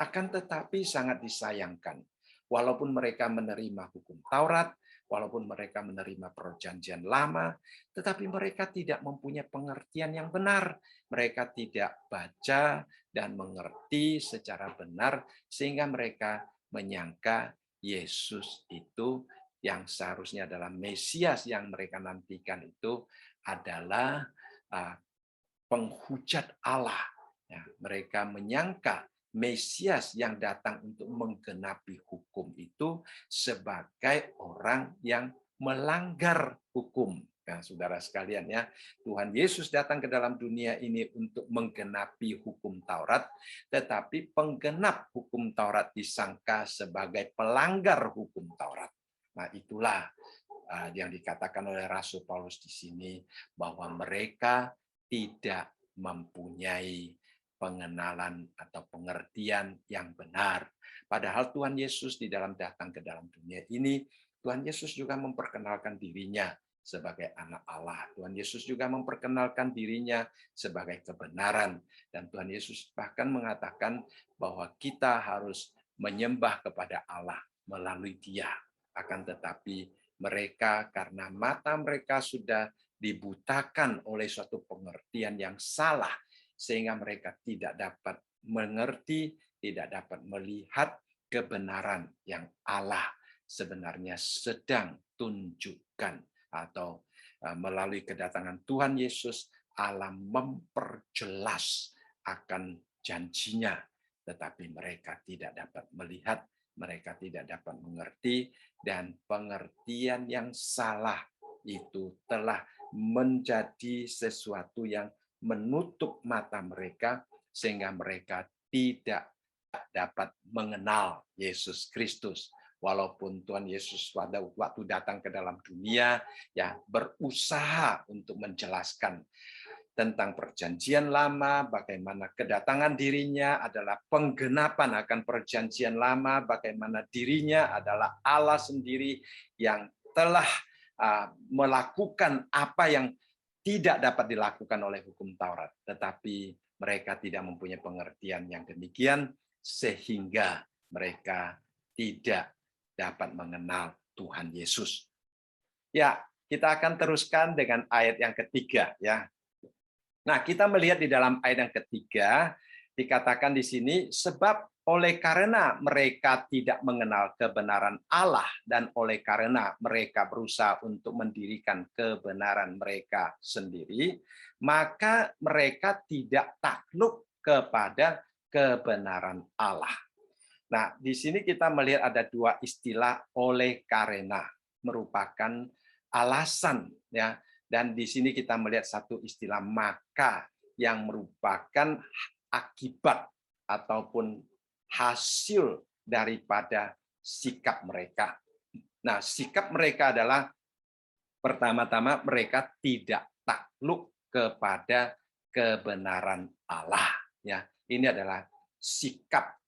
Akan tetapi sangat disayangkan, walaupun mereka menerima hukum Taurat, walaupun mereka menerima perjanjian lama, tetapi mereka tidak mempunyai pengertian yang benar. Mereka tidak baca dan mengerti secara benar, sehingga mereka menyangka Yesus itu yang seharusnya adalah Mesias yang mereka nantikan itu adalah penghujat Allah. Ya, mereka menyangka Mesias yang datang untuk menggenapi hukum itu sebagai orang yang melanggar hukum. Nah, saudara sekalian ya, Tuhan Yesus datang ke dalam dunia ini untuk menggenapi hukum Taurat, tetapi penggenap hukum Taurat disangka sebagai pelanggar hukum Taurat. Nah, itulah yang dikatakan oleh Rasul Paulus di sini, bahwa mereka tidak mempunyai pengenalan atau pengertian yang benar. Padahal Tuhan Yesus di dalam datang ke dalam dunia ini, Tuhan Yesus juga memperkenalkan dirinya sebagai anak Allah. Tuhan Yesus juga memperkenalkan dirinya sebagai kebenaran. Dan Tuhan Yesus bahkan mengatakan bahwa kita harus menyembah kepada Allah melalui Dia. Akan tetapi mereka, karena mata mereka sudah dibutakan oleh suatu pengertian yang salah, sehingga mereka tidak dapat mengerti, tidak dapat melihat kebenaran yang Allah sebenarnya sedang tunjukkan, atau melalui kedatangan Tuhan Yesus, Allah memperjelas akan janjinya, tetapi mereka tidak dapat melihat, mereka tidak dapat mengerti, dan pengertian yang salah itu telah menjadi sesuatu yang menutup mata mereka, sehingga mereka tidak dapat mengenal Yesus Kristus. Walaupun Tuhan Yesus pada waktu datang ke dalam dunia ya berusaha untuk menjelaskan tentang perjanjian lama, bagaimana kedatangan dirinya adalah penggenapan akan perjanjian lama, bagaimana dirinya adalah Allah sendiri yang telah melakukan apa yang tidak dapat dilakukan oleh hukum Taurat. Tetapi mereka tidak mempunyai pengertian yang demikian, sehingga mereka tidak dapat mengenal Tuhan Yesus. Ya, kita akan teruskan dengan ayat yang ketiga ya. Nah, kita melihat di dalam ayat yang ketiga, dikatakan di sini, sebab oleh karena mereka tidak mengenal kebenaran Allah, dan oleh karena mereka berusaha untuk mendirikan kebenaran mereka sendiri, maka mereka tidak takluk kepada kebenaran Allah. Nah, di sini kita melihat ada dua istilah oleh karena, merupakan alasan ya. Dan di sini kita melihat satu istilah maka, yang merupakan akibat ataupun hasil daripada sikap mereka. Nah, sikap mereka adalah pertama-tama mereka tidak takluk kepada kebenaran Allah. Ya, ini adalah sikap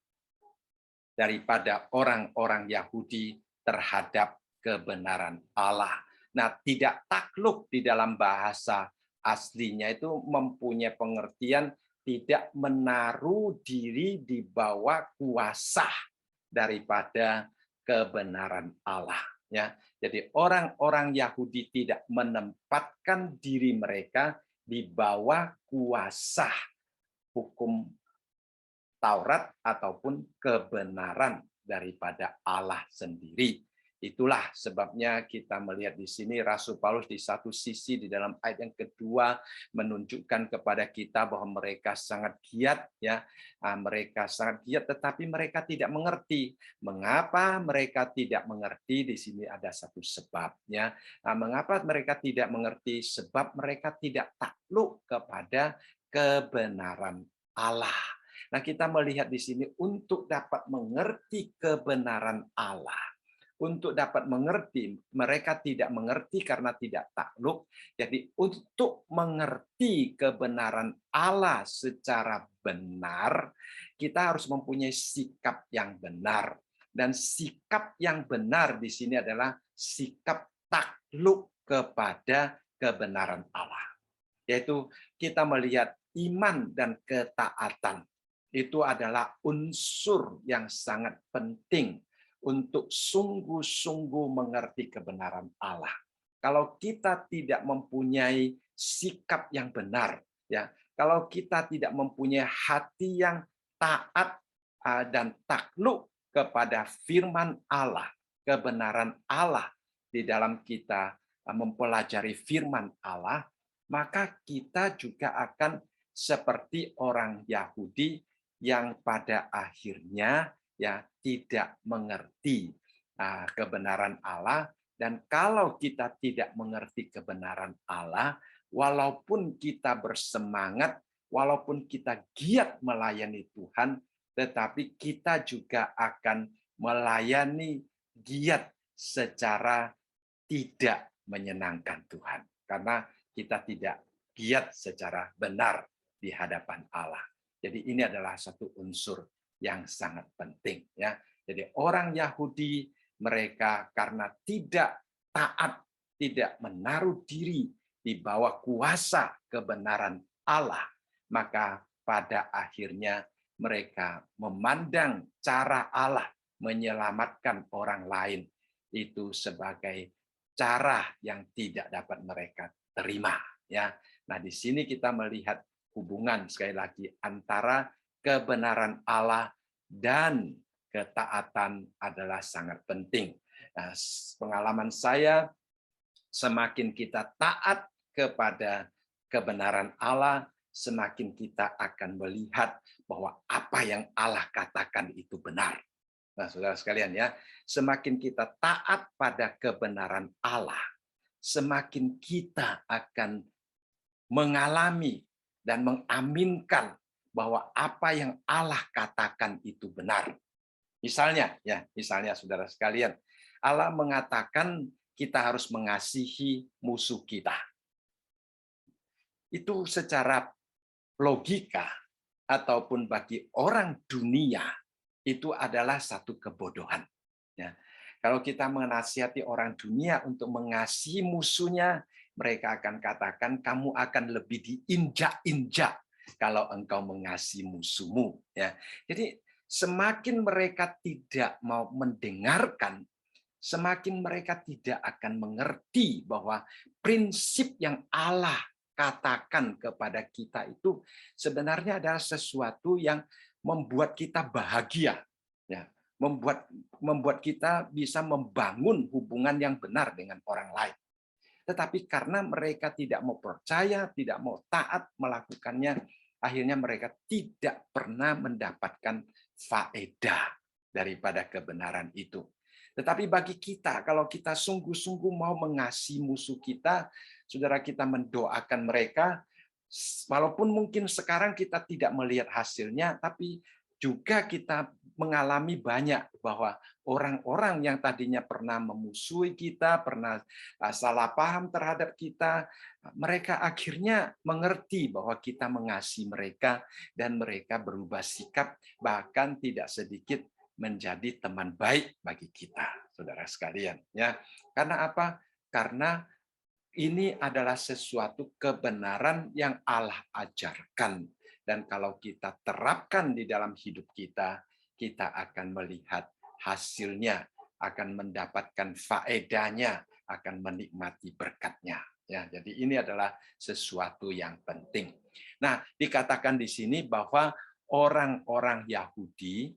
daripada orang-orang Yahudi terhadap kebenaran Allah. Nah, tidak takluk di dalam bahasa aslinya itu mempunyai pengertian tidak menaruh diri di bawah kuasa daripada kebenaran Allah. Ya, jadi orang-orang Yahudi tidak menempatkan diri mereka di bawah kuasa hukum Taurat ataupun kebenaran daripada Allah sendiri. Itulah sebabnya kita melihat di sini Rasul Paulus di satu sisi di dalam ayat yang kedua menunjukkan kepada kita bahwa mereka sangat giat, ya, mereka sangat giat, tetapi mereka tidak mengerti. Mengapa mereka tidak mengerti? Di sini ada satu sebabnya. Mengapa mereka tidak mengerti? Sebab mereka tidak takluk kepada kebenaran Allah. Nah, kita melihat di sini untuk dapat mengerti kebenaran Allah. Untuk dapat mengerti, mereka tidak mengerti karena tidak takluk. Jadi untuk mengerti kebenaran Allah secara benar, kita harus mempunyai sikap yang benar. Dan sikap yang benar di sini adalah sikap takluk kepada kebenaran Allah. Yaitu kita melihat iman dan ketaatan. Itu adalah unsur yang sangat penting untuk sungguh-sungguh mengerti kebenaran Allah. Kalau kita tidak mempunyai sikap yang benar, ya, kalau kita tidak mempunyai hati yang taat dan takluk kepada firman Allah, kebenaran Allah di dalam kita mempelajari firman Allah, maka kita juga akan seperti orang Yahudi yang pada akhirnya ya tidak mengerti kebenaran Allah. Dan kalau kita tidak mengerti kebenaran Allah, walaupun kita bersemangat, walaupun kita giat melayani Tuhan, tetapi kita juga akan melayani giat secara tidak menyenangkan Tuhan, karena kita tidak giat secara benar di hadapan Allah. Jadi ini adalah satu unsur yang sangat penting, ya. Jadi orang Yahudi mereka karena tidak taat, tidak menaruh diri di bawah kuasa kebenaran Allah, maka pada akhirnya mereka memandang cara Allah menyelamatkan orang lain itu sebagai cara yang tidak dapat mereka terima, ya. Nah, di sini kita melihat hubungan sekali lagi antara kebenaran Allah dan ketaatan adalah sangat penting. Nah, pengalaman saya, semakin kita taat kepada kebenaran Allah, semakin kita akan melihat bahwa apa yang Allah katakan itu benar. Nah, saudara sekalian, ya, semakin kita taat pada kebenaran Allah, semakin kita akan mengalami dan mengaminkan bahwa apa yang Allah katakan itu benar. Misalnya saudara sekalian, Allah mengatakan kita harus mengasihi musuh kita. Itu secara logika ataupun bagi orang dunia itu adalah satu kebodohan. Ya. Kalau kita menasihati orang dunia untuk mengasihi musuhnya, mereka akan katakan kamu akan lebih diinjak-injak kalau engkau mengasihi musuhmu. Ya. Jadi semakin mereka tidak mau mendengarkan, semakin mereka tidak akan mengerti bahwa prinsip yang Allah katakan kepada kita itu sebenarnya adalah sesuatu yang membuat kita bahagia, ya, membuat kita bisa membangun hubungan yang benar dengan orang lain. Tetapi karena mereka tidak mau percaya, tidak mau taat melakukannya, akhirnya mereka tidak pernah mendapatkan faedah daripada kebenaran itu. Tetapi bagi kita, kalau kita sungguh-sungguh mau mengasihi musuh kita, saudara, kita mendoakan mereka, walaupun mungkin sekarang kita tidak melihat hasilnya, tapi juga kita mengalami banyak bahwa orang-orang yang tadinya pernah memusuhi kita, pernah salah paham terhadap kita, mereka akhirnya mengerti bahwa kita mengasihi mereka dan mereka berubah sikap, bahkan tidak sedikit menjadi teman baik bagi kita, saudara sekalian. Ya, karena apa? Karena ini adalah sesuatu kebenaran yang Allah ajarkan. Dan kalau kita terapkan di dalam hidup kita, kita akan melihat hasilnya, akan mendapatkan faedahnya, akan menikmati berkatnya. Ya, jadi ini adalah sesuatu yang penting. Nah, dikatakan di sini bahwa orang-orang Yahudi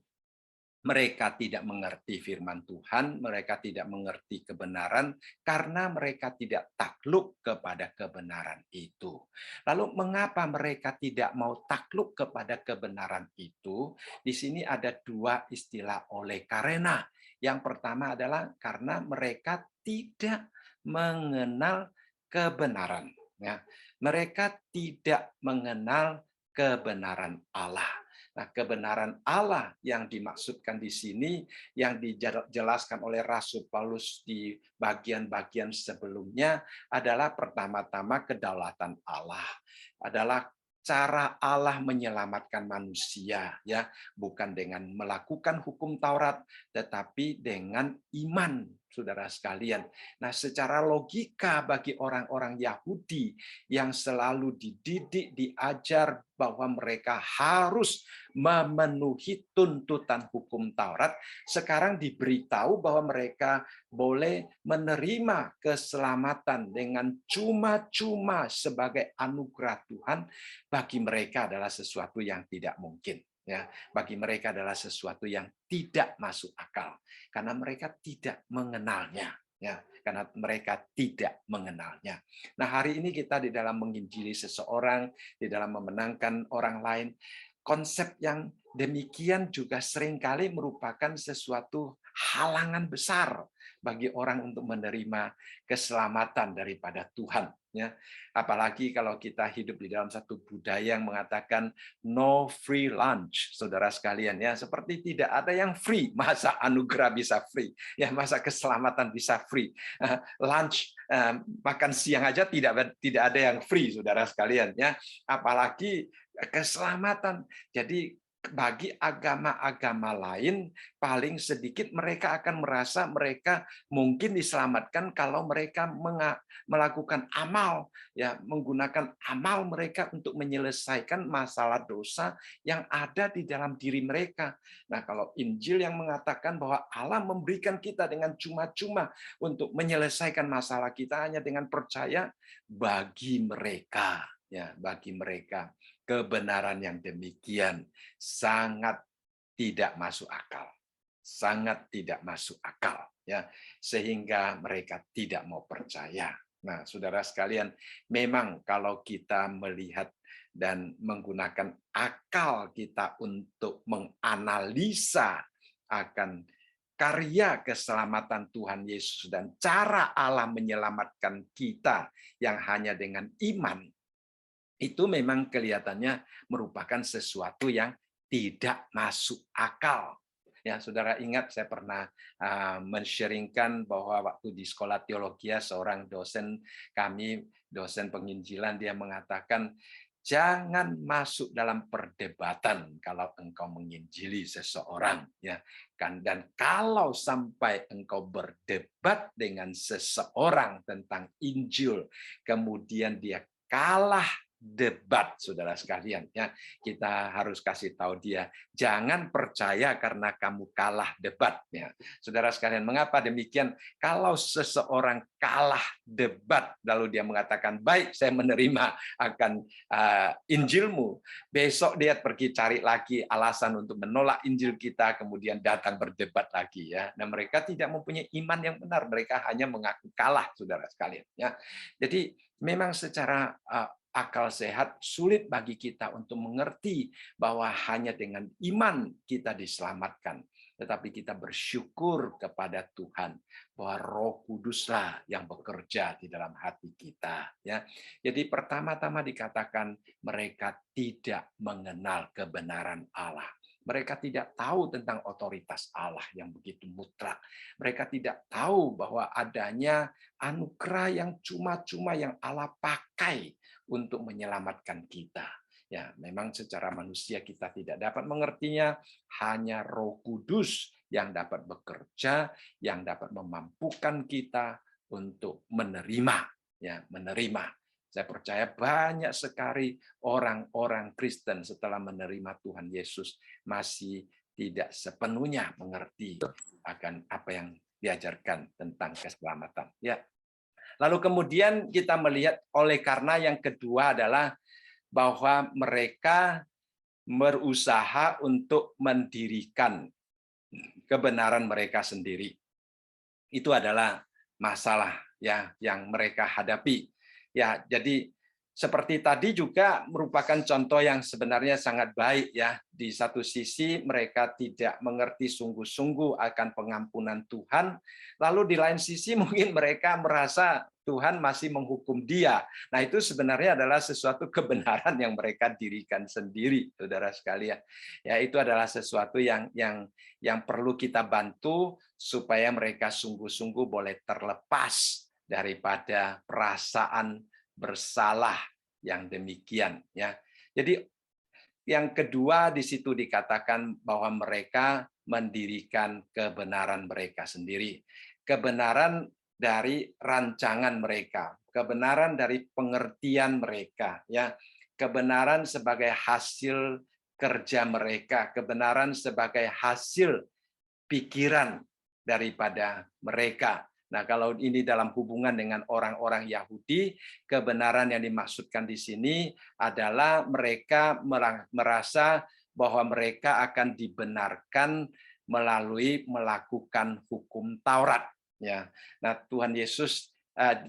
Mereka tidak mengerti firman Tuhan, mereka tidak mengerti kebenaran karena mereka tidak takluk kepada kebenaran itu. Lalu mengapa mereka tidak mau takluk kepada kebenaran itu? Di sini ada dua istilah oleh karena. Yang pertama adalah karena mereka tidak mengenal kebenaran. Ya, mereka tidak mengenal kebenaran Allah. Nah, kebenaran Allah yang dimaksudkan di sini, yang dijelaskan oleh Rasul Paulus di bagian-bagian sebelumnya adalah pertama-tama kedaulatan Allah. Adalah cara Allah menyelamatkan manusia, ya, bukan dengan melakukan hukum Taurat, tetapi dengan iman, saudara sekalian. Nah, secara logika bagi orang-orang Yahudi yang selalu dididik, diajar bahwa mereka harus memenuhi tuntutan hukum Taurat, sekarang diberitahu bahwa mereka boleh menerima keselamatan dengan cuma-cuma sebagai anugerah Tuhan, bagi mereka adalah sesuatu yang tidak mungkin. Ya, bagi mereka adalah sesuatu yang tidak masuk akal karena mereka tidak mengenalnya. Ya, karena mereka tidak mengenalnya. Nah, hari ini kita di dalam menginjili seseorang, di dalam memenangkan orang lain, konsep yang demikian juga seringkali merupakan sesuatu halangan besar bagi orang untuk menerima keselamatan daripada Tuhan. Ya, apalagi kalau kita hidup di dalam satu budaya yang mengatakan no free lunch, saudara sekalian, ya, seperti tidak ada yang free. Masa anugerah bisa free? Ya, masa keselamatan bisa free? Lunch, makan siang aja tidak ada yang free, saudara sekalian, ya. Apalagi keselamatan. Jadi bagi agama-agama lain, paling sedikit mereka akan merasa mereka mungkin diselamatkan kalau mereka melakukan amal, ya, menggunakan amal mereka untuk menyelesaikan masalah dosa yang ada di dalam diri mereka. Nah, kalau Injil yang mengatakan bahwa Allah memberikan kita dengan cuma-cuma untuk menyelesaikan masalah kita hanya dengan percaya, bagi mereka, ya, bagi mereka kebenaran yang demikian sangat tidak masuk akal. Sangat tidak masuk akal, ya, sehingga mereka tidak mau percaya. Nah, saudara sekalian, memang kalau kita melihat dan menggunakan akal kita untuk menganalisa akan karya keselamatan Tuhan Yesus dan cara Allah menyelamatkan kita yang hanya dengan iman, itu memang kelihatannya merupakan sesuatu yang tidak masuk akal. Ya, saudara ingat saya pernah men-sharingkan bahwa waktu di sekolah teologi seorang dosen kami, dosen penginjilan, dia mengatakan jangan masuk dalam perdebatan kalau engkau menginjili seseorang, ya kan. Dan kalau sampai engkau berdebat dengan seseorang tentang Injil, kemudian dia kalah debat, saudara sekalian, ya, kita harus kasih tahu dia jangan percaya karena kamu kalah debat, ya. Saudara sekalian, mengapa demikian? Kalau seseorang kalah debat lalu dia mengatakan baik, saya menerima akan Injilmu, besok dia pergi cari lagi alasan untuk menolak Injil kita, kemudian datang berdebat lagi, ya. Nah, mereka tidak mempunyai iman yang benar, mereka hanya mengaku kalah, saudara sekalian, ya. Jadi memang secara akal sehat sulit bagi kita untuk mengerti bahwa hanya dengan iman kita diselamatkan. Tetapi kita bersyukur kepada Tuhan bahwa Roh Kuduslah yang bekerja di dalam hati kita. Ya, jadi pertama-tama dikatakan mereka tidak mengenal kebenaran Allah. Mereka tidak tahu tentang otoritas Allah yang begitu mutlak. Mereka tidak tahu bahwa adanya anugerah yang cuma-cuma yang Allah pakai untuk menyelamatkan kita. Ya, memang secara manusia kita tidak dapat mengertinya, hanya Roh Kudus yang dapat bekerja, yang dapat memampukan kita untuk menerima, ya, menerima. Saya percaya banyak sekali orang-orang Kristen setelah menerima Tuhan Yesus masih tidak sepenuhnya mengerti akan apa yang diajarkan tentang keselamatan. Ya. Lalu kemudian kita melihat oleh karena yang kedua adalah bahwa mereka berusaha untuk mendirikan kebenaran mereka sendiri. Itu adalah masalah ya yang mereka hadapi. Ya, jadi seperti tadi juga merupakan contoh yang sebenarnya sangat baik ya. Di satu sisi mereka tidak mengerti sungguh-sungguh akan pengampunan Tuhan, lalu di lain sisi mungkin mereka merasa Tuhan masih menghukum dia. Nah, itu sebenarnya adalah sesuatu kebenaran yang mereka dirikan sendiri, saudara sekalian. Ya, itu adalah sesuatu yang perlu kita bantu supaya mereka sungguh-sungguh boleh terlepas daripada perasaan bersalah yang demikian ya. Jadi yang kedua di situ dikatakan bahwa mereka mendirikan kebenaran mereka sendiri. Kebenaran dari rancangan mereka, kebenaran dari pengertian mereka ya. Kebenaran sebagai hasil kerja mereka, kebenaran sebagai hasil pikiran daripada mereka. Nah, kalau ini dalam hubungan dengan orang-orang Yahudi, kebenaran yang dimaksudkan di sini adalah mereka merasa bahwa mereka akan dibenarkan melalui melakukan hukum Taurat. Ya, nah Tuhan Yesus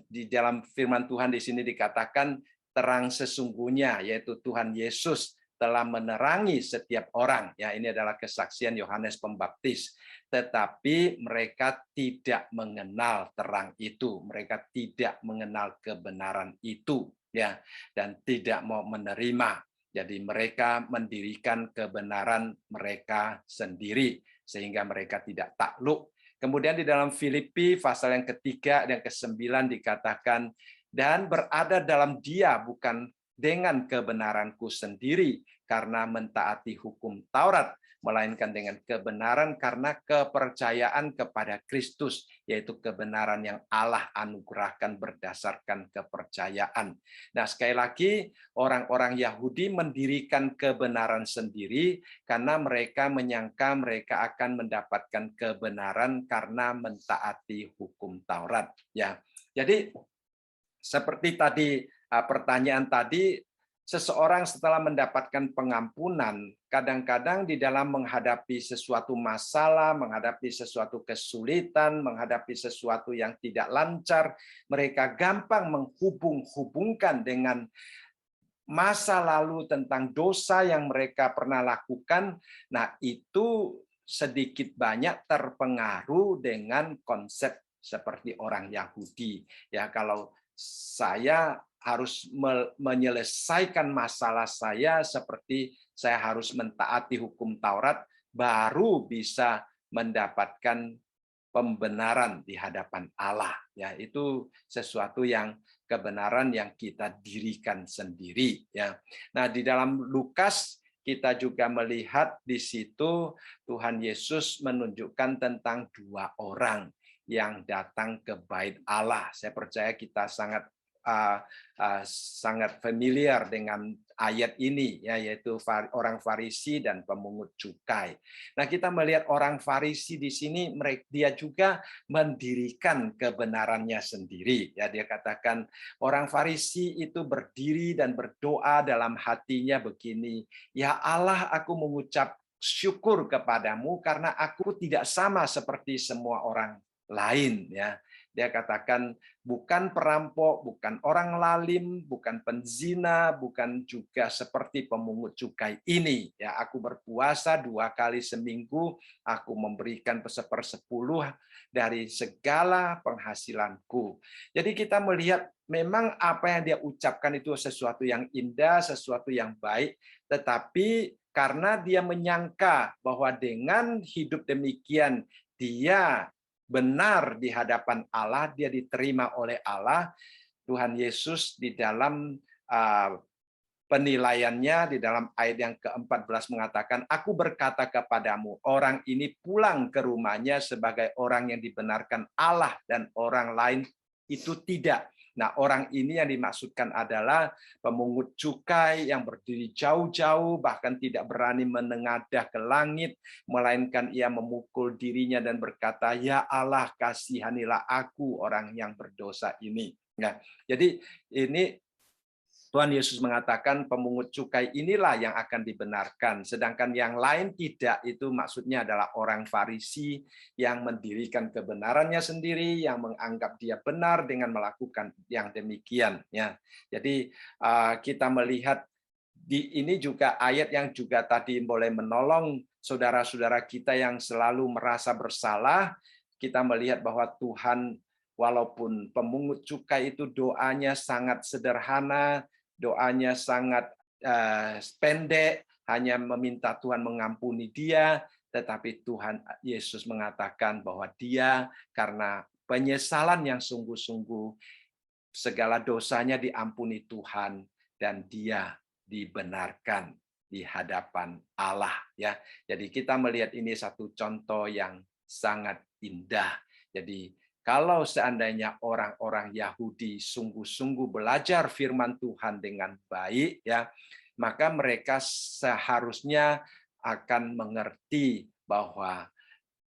di dalam firman Tuhan di sini dikatakan terang sesungguhnya, yaitu Tuhan Yesus telah menerangi setiap orang. Ya, ini adalah kesaksian Yohanes Pembaptis. Tetapi mereka tidak mengenal terang itu, mereka tidak mengenal kebenaran itu, ya, dan tidak mau menerima. Jadi mereka mendirikan kebenaran mereka sendiri sehingga mereka tidak takluk. Kemudian di dalam Filipi pasal yang ketiga dan ke-9 dikatakan, dan berada dalam Dia bukan dengan kebenaranku sendiri karena mentaati hukum Taurat, melainkan dengan kebenaran karena kepercayaan kepada Kristus, yaitu kebenaran yang Allah anugerahkan berdasarkan kepercayaan. Nah, sekali lagi, orang-orang Yahudi mendirikan kebenaran sendiri karena mereka menyangka mereka akan mendapatkan kebenaran karena mentaati hukum Taurat. Ya, jadi seperti tadi pertanyaan tadi, seseorang setelah mendapatkan pengampunan, kadang-kadang di dalam menghadapi sesuatu masalah, menghadapi sesuatu kesulitan, menghadapi sesuatu yang tidak lancar, mereka gampang menghubung-hubungkan dengan masa lalu tentang dosa yang mereka pernah lakukan. Nah, itu sedikit banyak terpengaruh dengan konsep seperti orang Yahudi. Ya, kalau saya harus menyelesaikan masalah saya seperti saya harus mentaati hukum Taurat, baru bisa mendapatkan pembenaran di hadapan Allah. Ya, itu sesuatu yang kebenaran yang kita dirikan sendiri. Ya, nah di dalam Lukas kita juga melihat di situ Tuhan Yesus menunjukkan tentang dua orang yang datang ke bait Allah. Saya percaya kita sangat sangat familiar dengan ayat ini, ya, yaitu orang Farisi dan pemungut cukai. Nah, kita melihat orang Farisi di sini, dia juga mendirikan kebenarannya sendiri. Ya, dia katakan orang Farisi itu berdiri dan berdoa dalam hatinya begini, ya Allah, aku mengucap syukur kepadamu karena aku tidak sama seperti semua orang lain. Ya, dia katakan bukan perampok, bukan orang lalim, bukan penzina, bukan juga seperti pemungut cukai ini. Ya, aku berpuasa 2 kali seminggu, aku memberikan 1/10 dari segala penghasilanku. Jadi kita melihat memang apa yang dia ucapkan itu sesuatu yang indah, sesuatu yang baik, tetapi karena dia menyangka bahwa dengan hidup demikian dia benar di hadapan Allah, dia diterima oleh Allah. Tuhan Yesus di dalam penilaiannya di dalam ayat yang ke-14 mengatakan, aku berkata kepadamu, orang ini pulang ke rumahnya sebagai orang yang dibenarkan Allah dan orang lain itu tidak. Nah, orang ini yang dimaksudkan adalah pemungut cukai yang berdiri jauh-jauh, bahkan tidak berani menengadah ke langit, melainkan ia memukul dirinya dan berkata, ya Allah, kasihanilah aku orang yang berdosa ini. Nah, jadi ini Tuhan Yesus mengatakan pemungut cukai inilah yang akan dibenarkan, sedangkan yang lain tidak. Itu maksudnya adalah orang Farisi yang mendirikan kebenarannya sendiri, yang menganggap dia benar dengan melakukan yang demikian. Ya, jadi kita melihat ini juga ayat yang juga tadi boleh menolong saudara-saudara kita yang selalu merasa bersalah. Kita melihat bahwa Tuhan, walaupun pemungut cukai itu doanya sangat sederhana, doanya sangat pendek, hanya meminta Tuhan mengampuni dia, tetapi Tuhan Yesus mengatakan bahwa dia karena penyesalan yang sungguh-sungguh, segala dosanya diampuni Tuhan dan dia dibenarkan di hadapan Allah. Ya, jadi kita melihat ini satu contoh yang sangat indah. Jadi kalau seandainya orang-orang Yahudi sungguh-sungguh belajar firman Tuhan dengan baik, ya, maka mereka seharusnya akan mengerti bahwa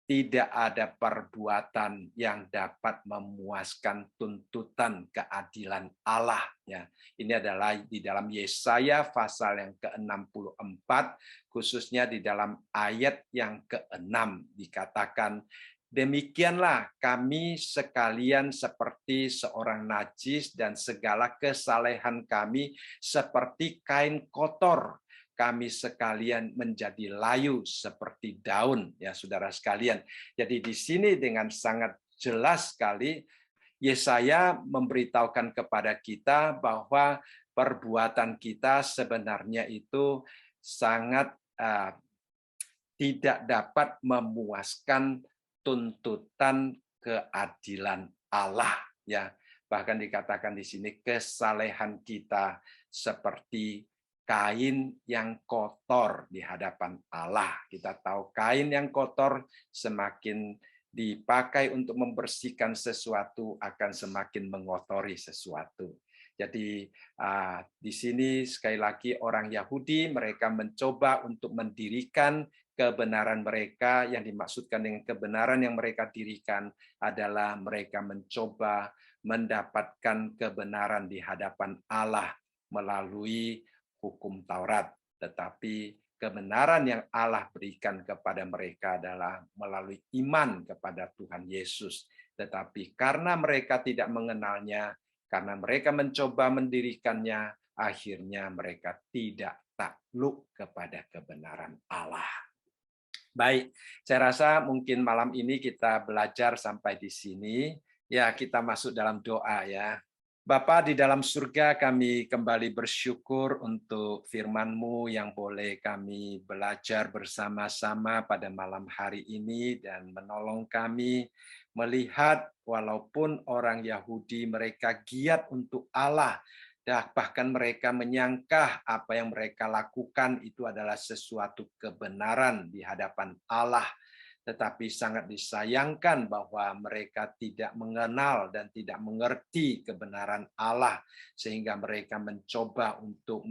tidak ada perbuatan yang dapat memuaskan tuntutan keadilan Allah. Ya, ini adalah di dalam Yesaya pasal yang ke-64, khususnya di dalam ayat yang ke-6 dikatakan, demikianlah kami sekalian seperti seorang najis dan segala kesalehan kami seperti kain kotor. Kami sekalian menjadi layu seperti daun, ya saudara sekalian. Jadi di sini dengan sangat jelas sekali Yesaya memberitahukan kepada kita bahwa perbuatan kita sebenarnya itu sangat tidak dapat memuaskan tuntutan keadilan Allah, ya. Bahkan dikatakan di sini kesalehan kita seperti kain yang kotor di hadapan Allah. Kita tahu kain yang kotor semakin dipakai untuk membersihkan sesuatu akan semakin mengotori sesuatu. Jadi di sini sekali lagi orang Yahudi mereka mencoba untuk mendirikan kebenaran mereka. Yang dimaksudkan dengan kebenaran yang mereka dirikan adalah mereka mencoba mendapatkan kebenaran di hadapan Allah melalui hukum Taurat, tetapi kebenaran yang Allah berikan kepada mereka adalah melalui iman kepada Tuhan Yesus. Tetapi karena mereka tidak mengenalnya, karena mereka mencoba mendirikannya, akhirnya mereka tidak takluk kepada kebenaran Allah. Baik, saya rasa mungkin malam ini kita belajar sampai di sini. Ya, kita masuk dalam doa ya. Bapa di dalam surga, kami kembali bersyukur untuk firman-Mu yang boleh kami belajar bersama-sama pada malam hari ini dan menolong kami melihat walaupun orang Yahudi mereka giat untuk Allah, bahkan mereka menyangka apa yang mereka lakukan itu adalah sesuatu kebenaran di hadapan Allah. Tetapi sangat disayangkan bahwa mereka tidak mengenal dan tidak mengerti kebenaran Allah, sehingga mereka mencoba untuk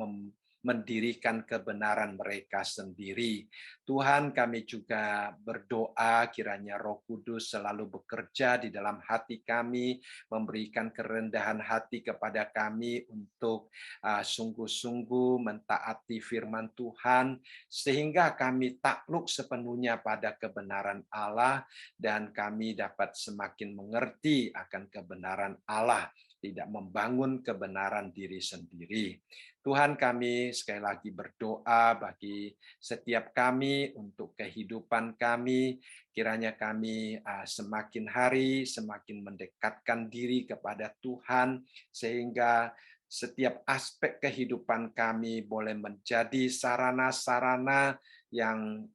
mendirikan kebenaran mereka sendiri. Tuhan, kami juga berdoa kiranya Roh Kudus selalu bekerja di dalam hati kami, memberikan kerendahan hati kepada kami untuk sungguh-sungguh mentaati firman Tuhan, sehingga kami takluk sepenuhnya pada kebenaran Allah dan kami dapat semakin mengerti akan kebenaran Allah, tidak membangun kebenaran diri sendiri. Tuhan, kami sekali lagi berdoa bagi setiap kami untuk kehidupan kami, kiranya kami semakin hari semakin mendekatkan diri kepada Tuhan, sehingga setiap aspek kehidupan kami boleh menjadi sarana-sarana yang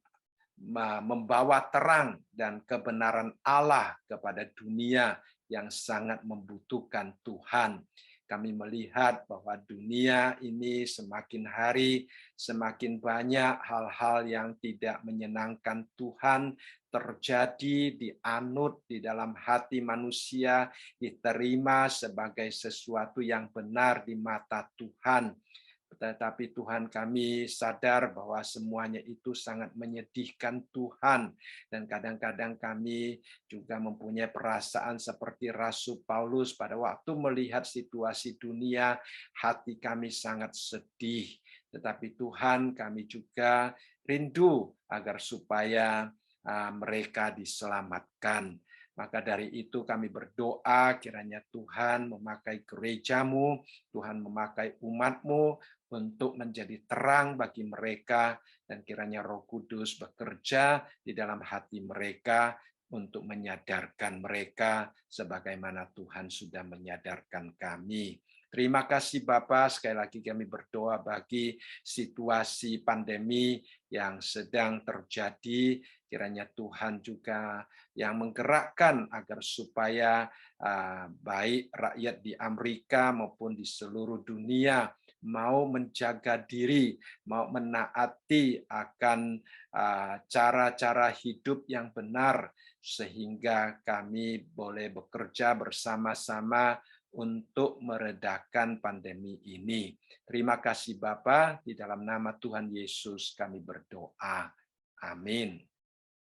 membawa terang dan kebenaran Allah kepada dunia yang sangat membutuhkan Tuhan. Kami melihat bahwa dunia ini semakin hari semakin banyak hal-hal yang tidak menyenangkan Tuhan terjadi, dianut di dalam hati manusia, diterima sebagai sesuatu yang benar di mata Tuhan. tetapi Tuhan kami sadar bahwa semuanya itu sangat menyedihkan Tuhan. Dan kadang-kadang kami juga mempunyai perasaan seperti Rasul Paulus pada waktu melihat situasi dunia, hati kami sangat sedih. Tetapi Tuhan kami juga rindu agar supaya mereka diselamatkan. Maka dari itu kami berdoa kiranya Tuhan memakai gerejamu, Tuhan memakai umatmu untuk menjadi terang bagi mereka, dan kiranya Roh Kudus bekerja di dalam hati mereka untuk menyadarkan mereka sebagaimana Tuhan sudah menyadarkan kami. Terima kasih Bapak, sekali lagi kami berdoa bagi situasi pandemi yang sedang terjadi, kiranya Tuhan juga yang menggerakkan agar supaya baik rakyat di Amerika maupun di seluruh dunia mau menjaga diri, mau menaati akan cara-cara hidup yang benar, sehingga kami boleh bekerja bersama-sama untuk meredakan pandemi ini. Terima kasih Bapa, di dalam nama Tuhan Yesus kami berdoa. Amin.